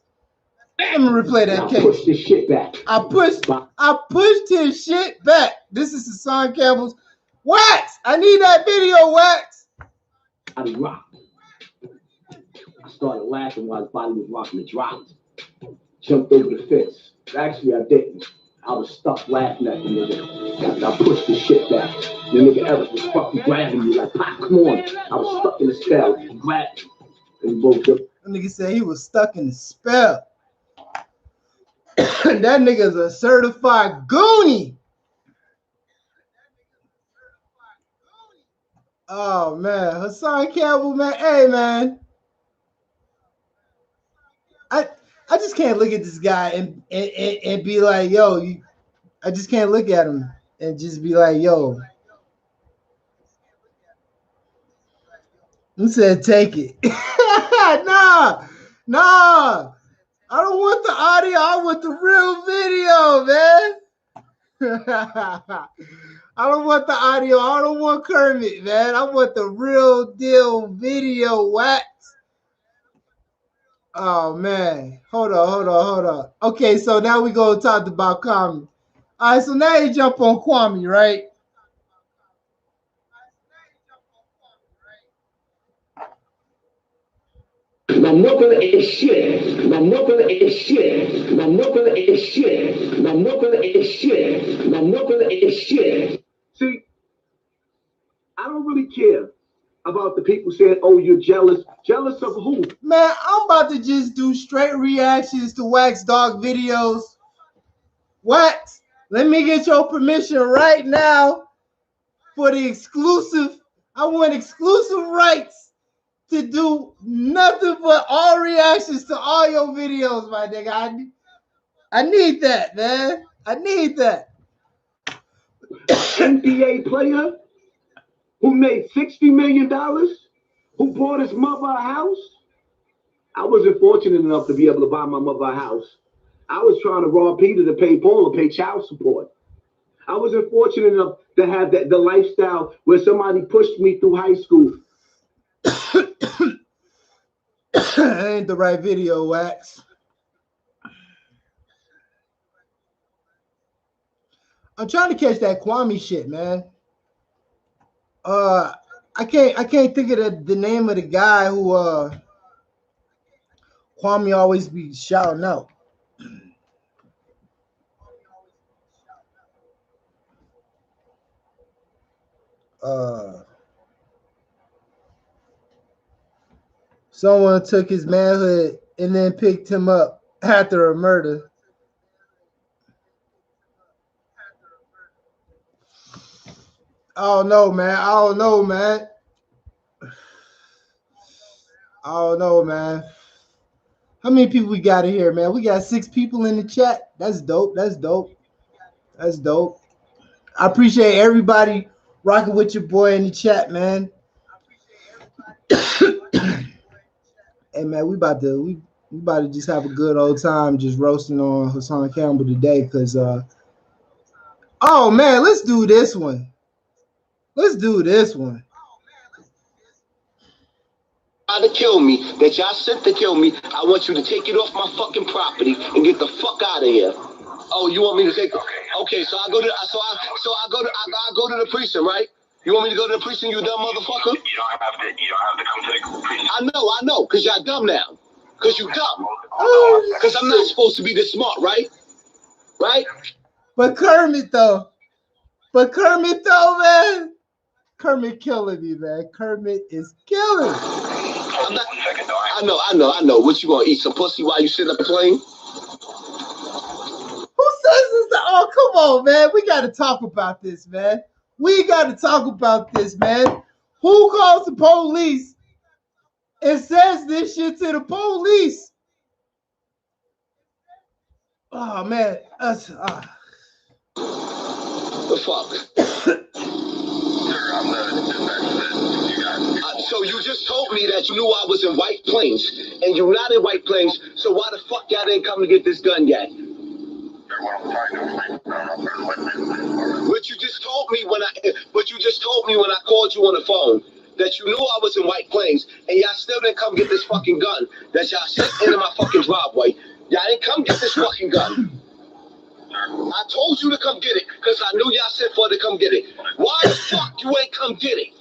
let me replay that case. I pushed this shit back. I pushed his shit back. This is Hassan Campbell's Wax. I need that video, Wax. Body rocked. I started laughing while his body was rocking the drop. Jumped over the fence. Actually, I didn't. I was stuck laughing at the nigga. I pushed the shit back. The nigga Eric was fucking grabbing me like, Pop, come on. I was stuck in the spell. He grabbed me. And he woke up. The nigga said he was stuck in the spell. That nigga's a certified goonie. Oh, man. Hassan Campbell, man. Hey, man. I just can't look at this guy and be like, yo, I just can't look at him and just be like, yo. He said, take it. Nah. I don't want the audio. I want the real video, man. I don't want the audio. I don't want Kermit, man. I want the real deal video, Wax. Oh, man. Hold on. Okay, so now we go talk about Kwame. All right, so now you jump on Kwame, right? My mother is shit. My mother is shit. My mother is shit. My mother is shit. My mother is shit. See, I don't really care about the people saying, oh, you're jealous. Jealous of who? Man, I'm about to just do straight reactions to Wax Dog videos. Wax, let me get your permission right now for the exclusive. I want exclusive rights to do nothing but all reactions to all your videos, my nigga. I need that, man. I need that. NBA player who made $60 million, who bought his mother a house. I wasn't fortunate enough to be able to buy my mother a house. I was trying to rob Peter to pay Paul to pay child support. I wasn't fortunate enough to have the lifestyle where somebody pushed me through high school. That ain't the right video, Wax. I'm trying to catch that Kwame shit, man. I can't think of the name of the guy who Kwame always be shouting out. Someone took his manhood and then picked him up after a murder. I don't know, man. I don't know, man. I don't know, man. How many people we got in here, man? We got 6 people in the chat. That's dope. That's dope. That's dope. I appreciate everybody rocking with your boy in the chat, man. Hey, man, we about to just have a good old time just roasting on Hassan Campbell today, because oh man, let's do this one. Let's do this one. To kill me, that y'all sent to kill me, I want you to take it off my fucking property and get the fuck out of here. Oh, you want me to take? Okay, so I go to the precinct, right? You want me to go to the precinct, you dumb motherfucker? You don't have to come to the precinct. I know, cause y'all dumb now. Cause you dumb. Cause I'm not supposed to be this smart, right? Right? But Kermit though, man. Kermit killing me, man. Kermit is killing me. I know. What you gonna eat? Some pussy while you sit up a plane? Who says this? Oh, come on, man. We got to talk about this, man. Who calls the police and says this shit to the police? Oh, man. The fuck? So you just told me that you knew I was in White Plains, and you're not in White Plains, so why the fuck y'all didn't come to get this gun yet? But you just told me when I called you on the phone that you knew I was in White Plains, and y'all still didn't come get this fucking gun that y'all sent into my fucking driveway. Y'all didn't come get this fucking gun. I told you to come get it because I knew y'all said for to come get it. Why the fuck you ain't come get it?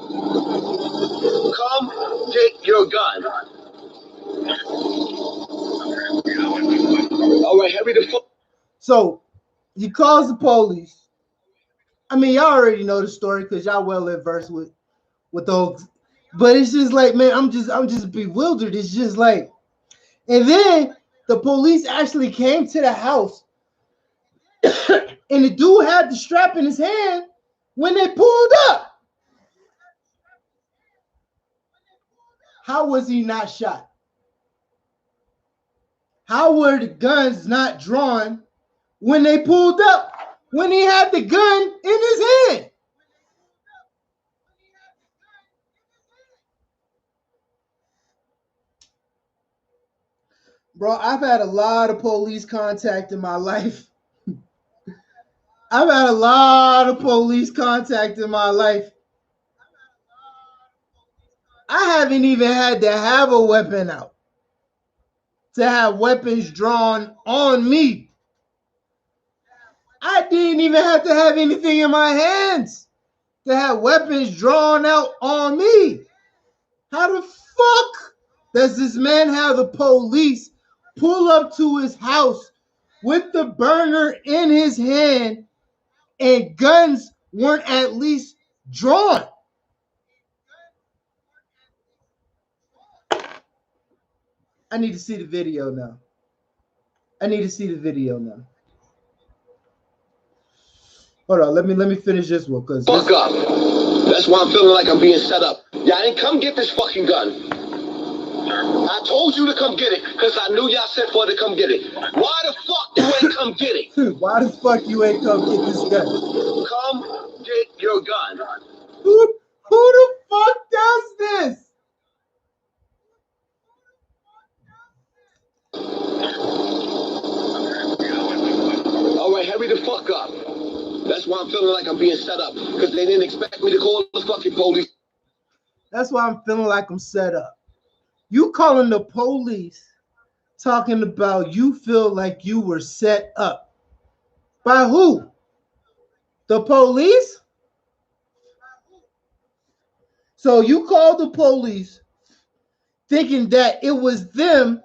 Come get your gun. All right, hurry the fuck. So he calls the police. I mean, y'all already know the story because y'all well versed with those. But it's just like, man, I'm just bewildered. It's just like, and then the police actually came to the house, and the dude had the strap in his hand when they pulled up. How was he not shot? How were the guns not drawn when they pulled up? When he had the gun in his hand? Bro, I've had a lot of police contact in my life. I haven't even had to have a weapon out, to have weapons drawn on me. I didn't even have to have anything in my hands to have weapons drawn out on me. How the fuck does this man have the police pull up to his house with the burner in his hand and guns weren't at least drawn? I need to see the video now. Hold on, let me finish this one, cause fuck up. That's why I'm feeling like I'm being set up. Y'all didn't come get this fucking gun. I told you to come get it because I knew y'all said for to come get it. Why the fuck you ain't come get it? Why the fuck you ain't come get this gun? Come get your gun. Who the fuck does this? All right, hurry the fuck up. That's why I'm feeling like I'm being set up because they didn't expect me to call the fucking police. That's why I'm feeling like I'm set up. You calling the police, talking about you feel like you were set up. By who? The police? So you called the police thinking that it was them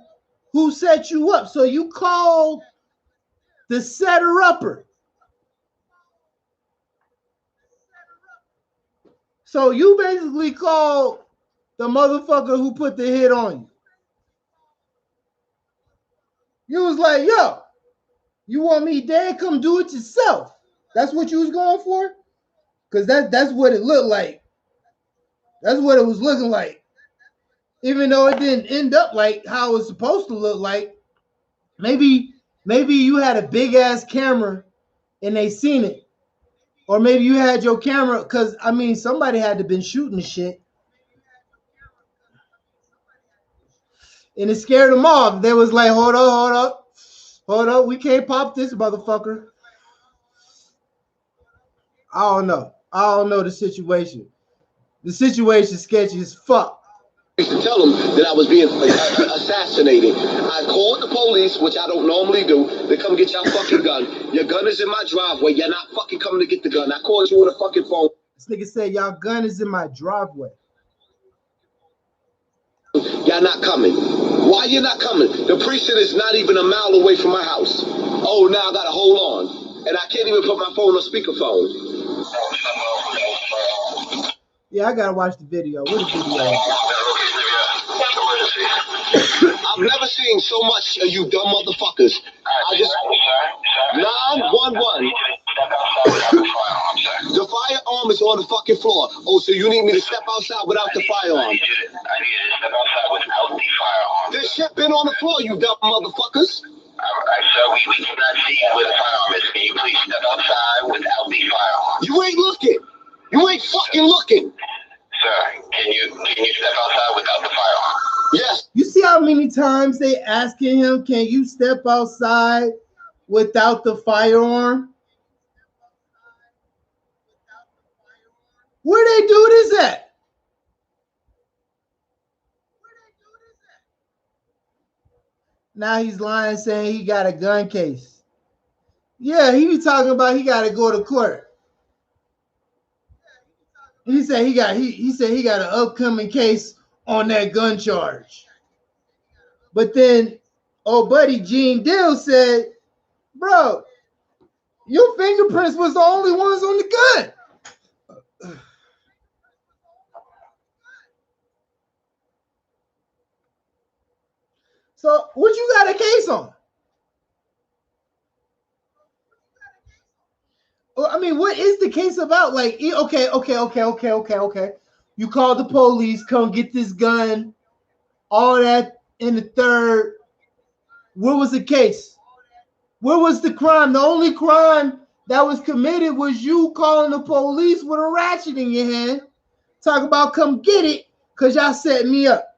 who set you up. So you called the setter-upper. So you basically called The motherfucker who put the hit on you. You was like, yo, you want me dead? Come do it yourself. That's what you was going for? Because that's what it looked like. That's what it was looking like. Even though it didn't end up like how it was supposed to look like. Maybe you had a big ass camera and they seen it. Or maybe you had your camera, because I mean somebody had to been shooting the shit. And it scared them off. They was like, hold up, we can't pop this motherfucker. I don't know the situation. The situation sketchy as fuck. To tell them that I was being assassinated. I called the police, which I don't normally do. They come get your fucking gun. Your gun is in my driveway. You're not fucking coming to get the gun. I called you on the fucking phone. This nigga said, y'all gun is in my driveway. Y'all not coming. Why you not coming? The precinct is not even a mile away from my house. Oh, now I gotta hold on. And I can't even put my phone on speakerphone. Yeah, I gotta watch the video. What is the video? I've never seen so much of you dumb motherfuckers. I just 911. The firearm is on the fucking floor. Oh, so you need me to step outside without the firearm? I need you to step outside without the firearm. This shit been on the floor, you dumb motherfuckers. Sir, we cannot see where the firearm is. Can you please step outside without the firearm? You ain't looking. You ain't fucking looking. Sir, can you step outside without the firearm? Yes. You see how many times they asking him, can you step outside without the firearm? Where they do this at? Now he's lying saying he got a gun case. Yeah, he be talking about he got to go to court. He said he got an upcoming case on that gun charge. But then old buddy Gene Dill said, bro, your fingerprints was the only ones on the gun. So what you got a case on? Well, I mean, what is the case about? Like, okay. You call the police, come get this gun, all that in the third. Where was the case? Where was the crime? The only crime that was committed was you calling the police with a ratchet in your hand. Talk about come get it, because y'all set me up.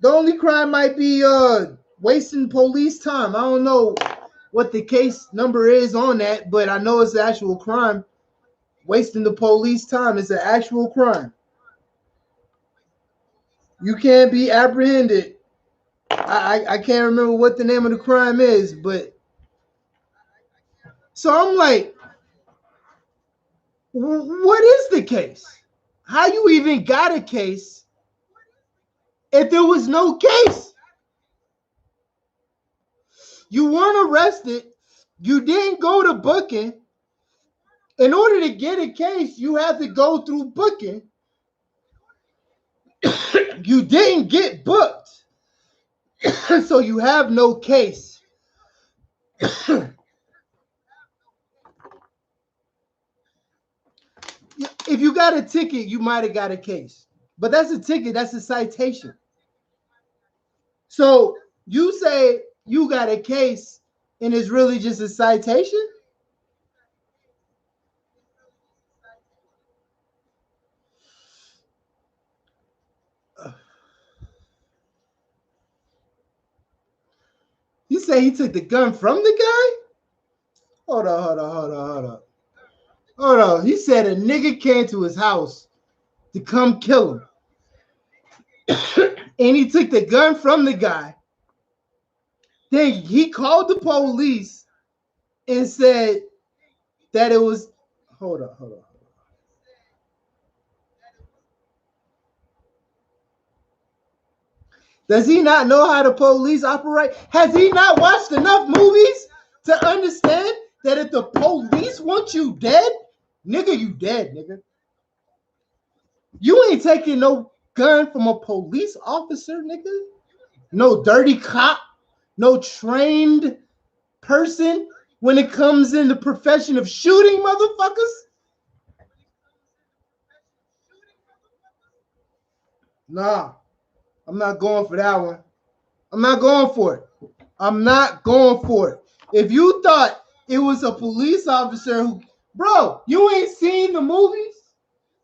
The only crime might be wasting police time. I don't know what the case number is on that, but I know it's an actual crime. Wasting the police time is an actual crime. You can't be apprehended. I can't remember what the name of the crime is, but so I'm like, what is the case? How you even got a case if there was no case? You weren't arrested. You didn't go to booking. In order to get a case, you have to go through booking. You didn't get booked. So you have no case. If you got a ticket, you might have got a case. But that's a ticket. That's a citation. So you say you got a case and it's really just a citation? You say he took the gun from the guy? Hold on. He said a nigga came to his house to come kill him. And he took the gun from the guy. Then he called the police and said that it was. Hold on. Does he not know how the police operate? Has he not watched enough movies to understand that if the police want you dead, nigga, you dead, nigga. You ain't taking no gun from a police officer, nigga. No dirty cop, no trained person when it comes in the profession of shooting motherfuckers. Nah, I'm not going for that one. I'm not going for it. I'm not going for it. If you thought it was a police officer who, bro, you ain't seen the movies?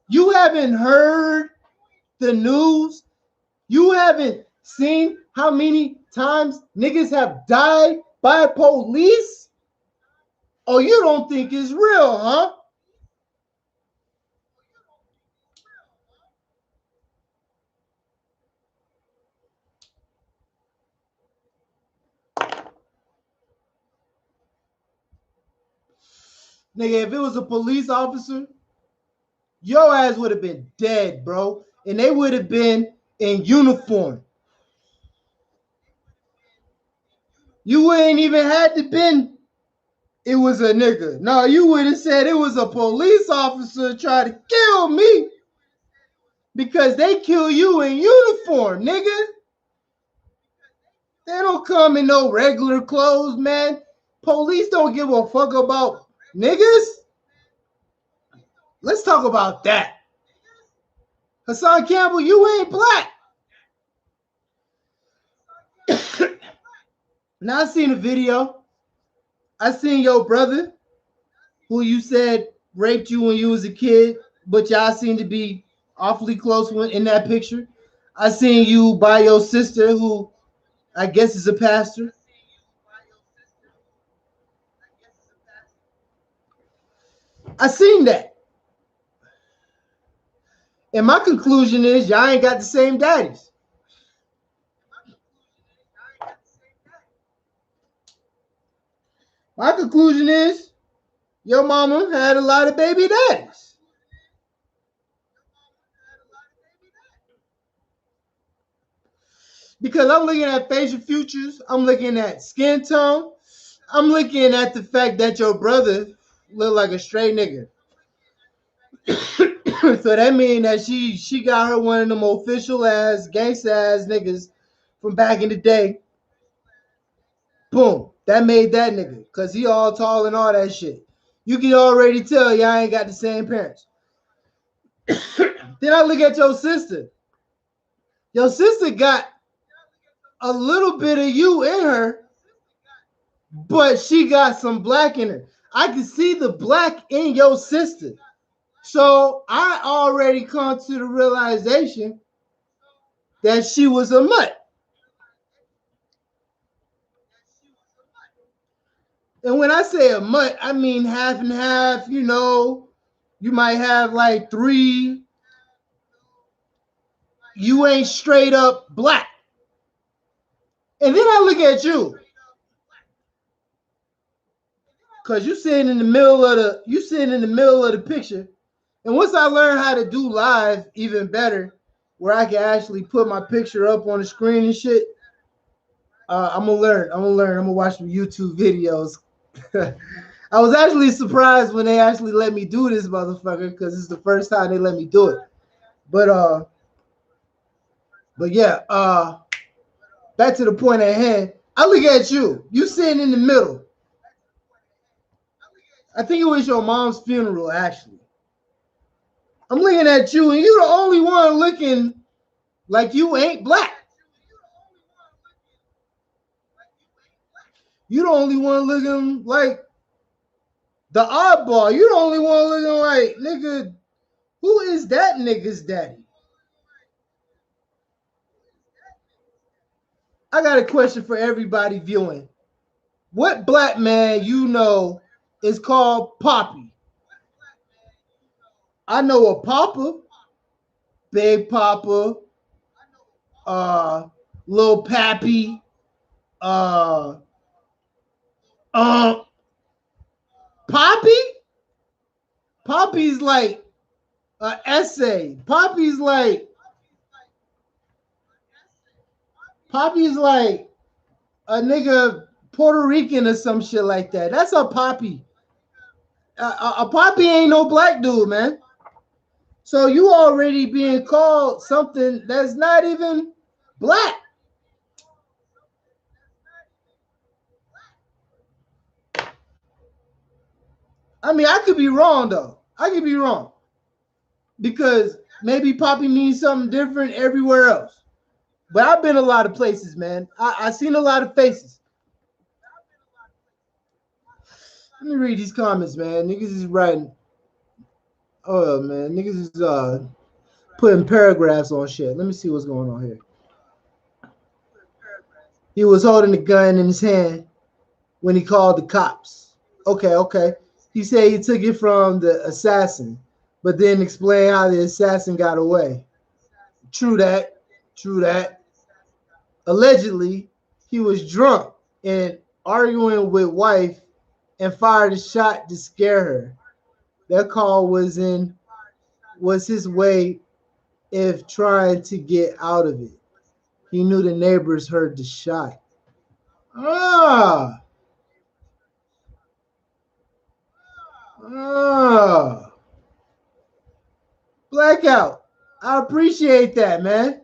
You haven't heard the news? You haven't seen how many times niggas have died by police? Oh, you don't think it's real, huh? Nigga, if it was a police officer, your ass would have been dead, bro. And they would have been in uniform. You wouldn't even had to been, it was a nigga. No, you would have said it was a police officer trying to kill me because they kill you in uniform, nigga. They don't come in no regular clothes, man. Police don't give a fuck about niggas. Let's talk about that. Hassan Campbell, you ain't black. Now I seen a video. I seen your brother, who you said raped you when you was a kid, but y'all seem to be awfully close in that picture. I seen you by your sister, who I guess is a pastor. I seen that. And my conclusion is y'all ain't got the same daddies. My conclusion is your mama had a lot of baby daddies. Because I'm looking at facial features, I'm looking at skin tone, I'm looking at the fact that your brother look like a straight nigga. So that means that she got her one of them official ass, gangsta ass niggas from back in the day. Boom. That made that nigga. Cause he all tall and all that shit. You can already tell y'all ain't got the same parents. Then I look at your sister. Your sister got a little bit of you in her, but she got some black in her. I can see the black in your sister. So I already come to the realization that she was a mutt. And when I say a mutt, I mean half and half, you know. You might have like 3. You ain't straight up black. And then I look at you. Cause you sitting in the middle of the picture. And once I learn how to do live even better, where I can actually put my picture up on the screen and shit, I'm gonna learn. I'm gonna watch some YouTube videos. I was actually surprised when they actually let me do this motherfucker because it's the first time they let me do it. But yeah, back to the point at hand. I look at you. You sitting in the middle. I think it was your mom's funeral, actually. I'm looking at you, and you're the only one looking like you ain't black. You're the only one looking like the oddball. You're the only one looking like, nigga, who is that nigga's daddy? I got a question for everybody viewing. What black man you know is called Poppy? I know a Papa, Big Papa, Lil Pappy, Poppy? Poppy's like an essay. Poppy's like a nigga Puerto Rican or some shit like that. That's a Poppy. A Poppy ain't no black dude, man. So you already being called something that's not even black. I mean, I could be wrong though. I could be wrong. Because maybe Poppy means something different everywhere else. But I've been a lot of places, man. I seen a lot of faces. Let me read these comments, man. Niggas is writing. Oh man, niggas is putting paragraphs on shit. Let me see what's going on here. He was holding the gun in his hand when he called the cops. Okay. He said he took it from the assassin, but then explained how the assassin got away. True that. Allegedly, he was drunk and arguing with wife and fired a shot to scare her. That call was his way of trying to get out of it. He knew the neighbors heard the shot. Ah. Blackout. I appreciate that, man.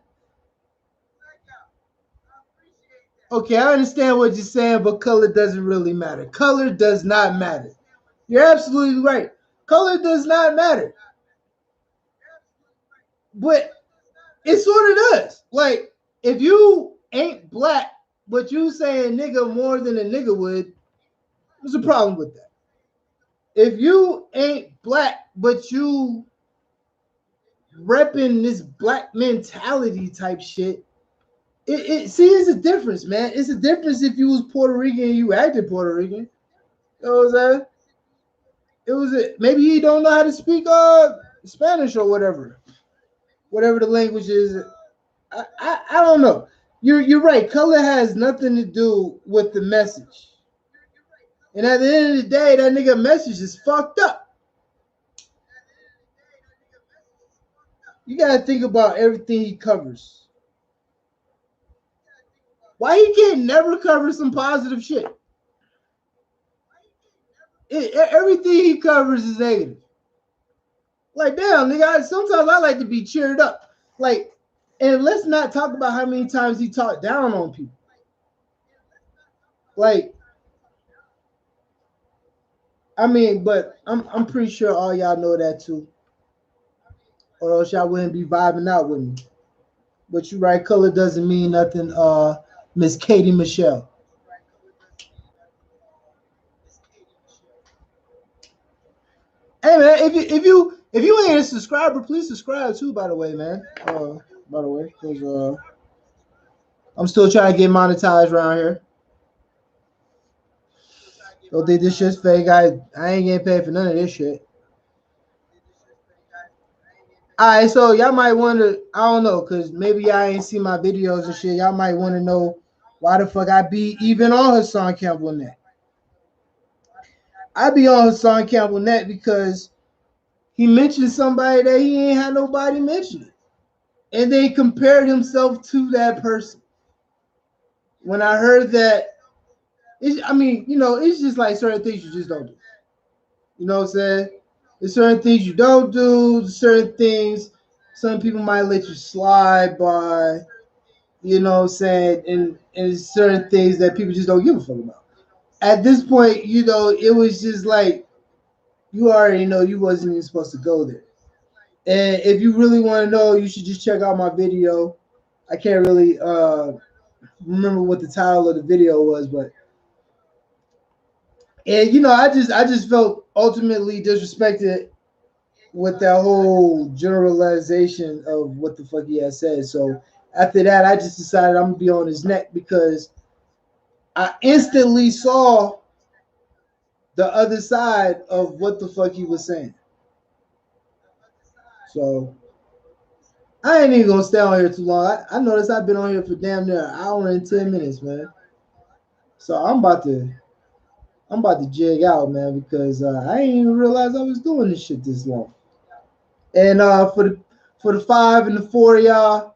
Okay, I understand what you're saying, but color doesn't really matter. Color does not matter. You're absolutely right. Color does not matter. But it sort of does. Like, if you ain't black, but you saying nigga more than a nigga would, there's a problem with that. If you ain't black, but you repping this black mentality type shit, it's a difference, man. It's a difference if you was Puerto Rican and you acted Puerto Rican. You know what I'm saying? Maybe he don't know how to speak Spanish or whatever the language is. I don't know. You're right. Color has nothing to do with the message. And at the end of the day, that nigga message is fucked up. You gotta think about everything he covers. Why he can't never cover some positive shit? Everything he covers is negative. Like, damn, nigga, sometimes I like to be cheered up. Like, and let's not talk about how many times he talked down on people. Like, I mean, but I'm pretty sure all y'all know that too. Or else y'all wouldn't be vibing out with me. But you're right, color doesn't mean nothing, Miss Katie Michelle. Hey man, if you ain't a subscriber, please subscribe too, by the way, man. Because I'm still trying to get monetized around here. Don't think this shit's fake. I ain't getting paid for none of this shit. Alright, so y'all might wonder, I don't know, because maybe y'all ain't seen my videos and shit. Y'all might want to know why the fuck I be even on Hassan Campbell net. I be on Hassan Campbell net because he mentioned somebody that he ain't had nobody mention. And they compared himself to that person. When I heard that, it's just like certain things you just don't do. You know what I'm saying? There's certain things you don't do, certain things some people might let you slide by, you know what I'm saying? And certain things that people just don't give a fuck about. At this point, it was just like, you already know you wasn't even supposed to go there. And if you really want to know, you should just check out my video. I can't really remember what the title of the video was, but I just felt ultimately disrespected with that whole generalization of what the fuck he had said. So after that, I just decided I'm gonna be on his neck because I instantly saw the other side of what the fuck he was saying. So I ain't even gonna stay on here too long. I noticed I've been on here for damn near an hour and 10 minutes, man. So I'm about to jig out, man, because I didn't even realize I was doing this shit this long. And for the 5 and the 4 of y'all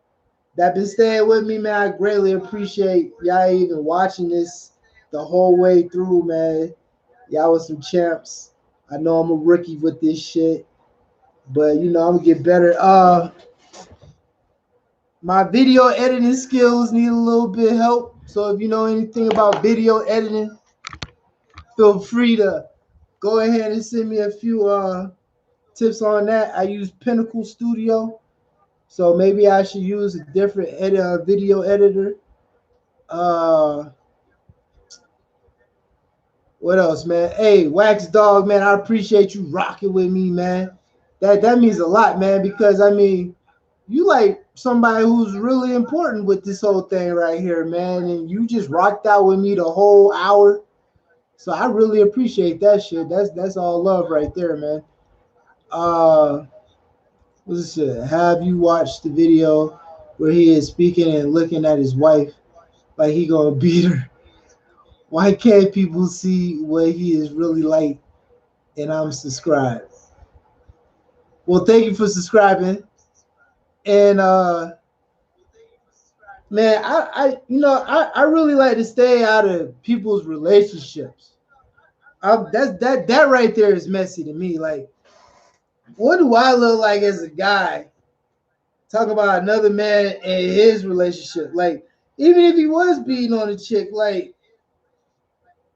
that been staying with me, man, I greatly appreciate y'all even watching this the whole way through, man. Y'all was some champs. I know I'm a rookie with this shit. But you know, I'm gonna get better. My video editing skills need a little bit of help. So if you know anything about video editing, feel free to go ahead and send me a few tips on that. I use Pinnacle Studio, so maybe I should use a different video editor. Uh, what else, man? Hey, Wax Dog, man, I appreciate you rocking with me, man. That means a lot, man, because I mean, you like somebody who's really important with this whole thing right here, man, and you just rocked out with me the whole hour. So I really appreciate that shit. That's all love right there, man. What's this? Have you watched the video where he is speaking and looking at his wife like he gonna beat her? Why can't people see what he is really like? And I'm subscribed. Well, thank you for subscribing. And man, I really like to stay out of people's relationships. That right there is messy to me. Like, what do I look like as a guy? Talk about another man and his relationship. Like, even if he was beating on a chick, like,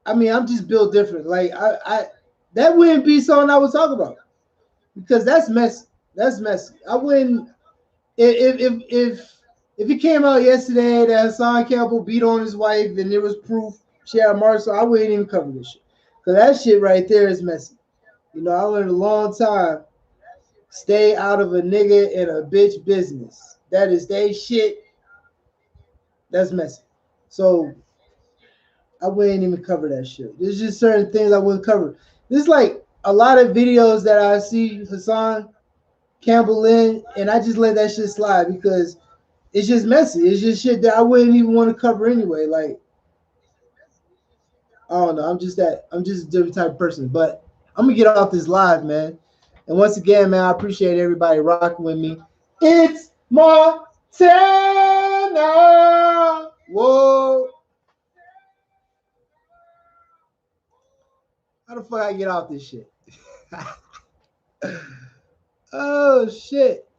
I mean, I'm just built different. Like, I that wouldn't be something I would talk about because that's messy. That's messy. I wouldn't if it came out yesterday that Hassan Campbell beat on his wife and there was proof she had a mark, so I wouldn't even cover this shit. Cause that shit right there is messy. You know, I learned a long time. Stay out of a nigga and a bitch business. That is they shit. That's messy. So I wouldn't even cover that shit. There's just certain things I wouldn't cover. There's like a lot of videos that I see Hassan Campbell in, and I just let that shit slide because it's just messy. It's just shit that I wouldn't even want to cover anyway. Like, I don't know. I'm just a different type of person. But I'm gonna get off this live, man. And once again, man, I appreciate everybody rocking with me. It's Montana. Whoa. How the fuck I get off this shit? Oh shit.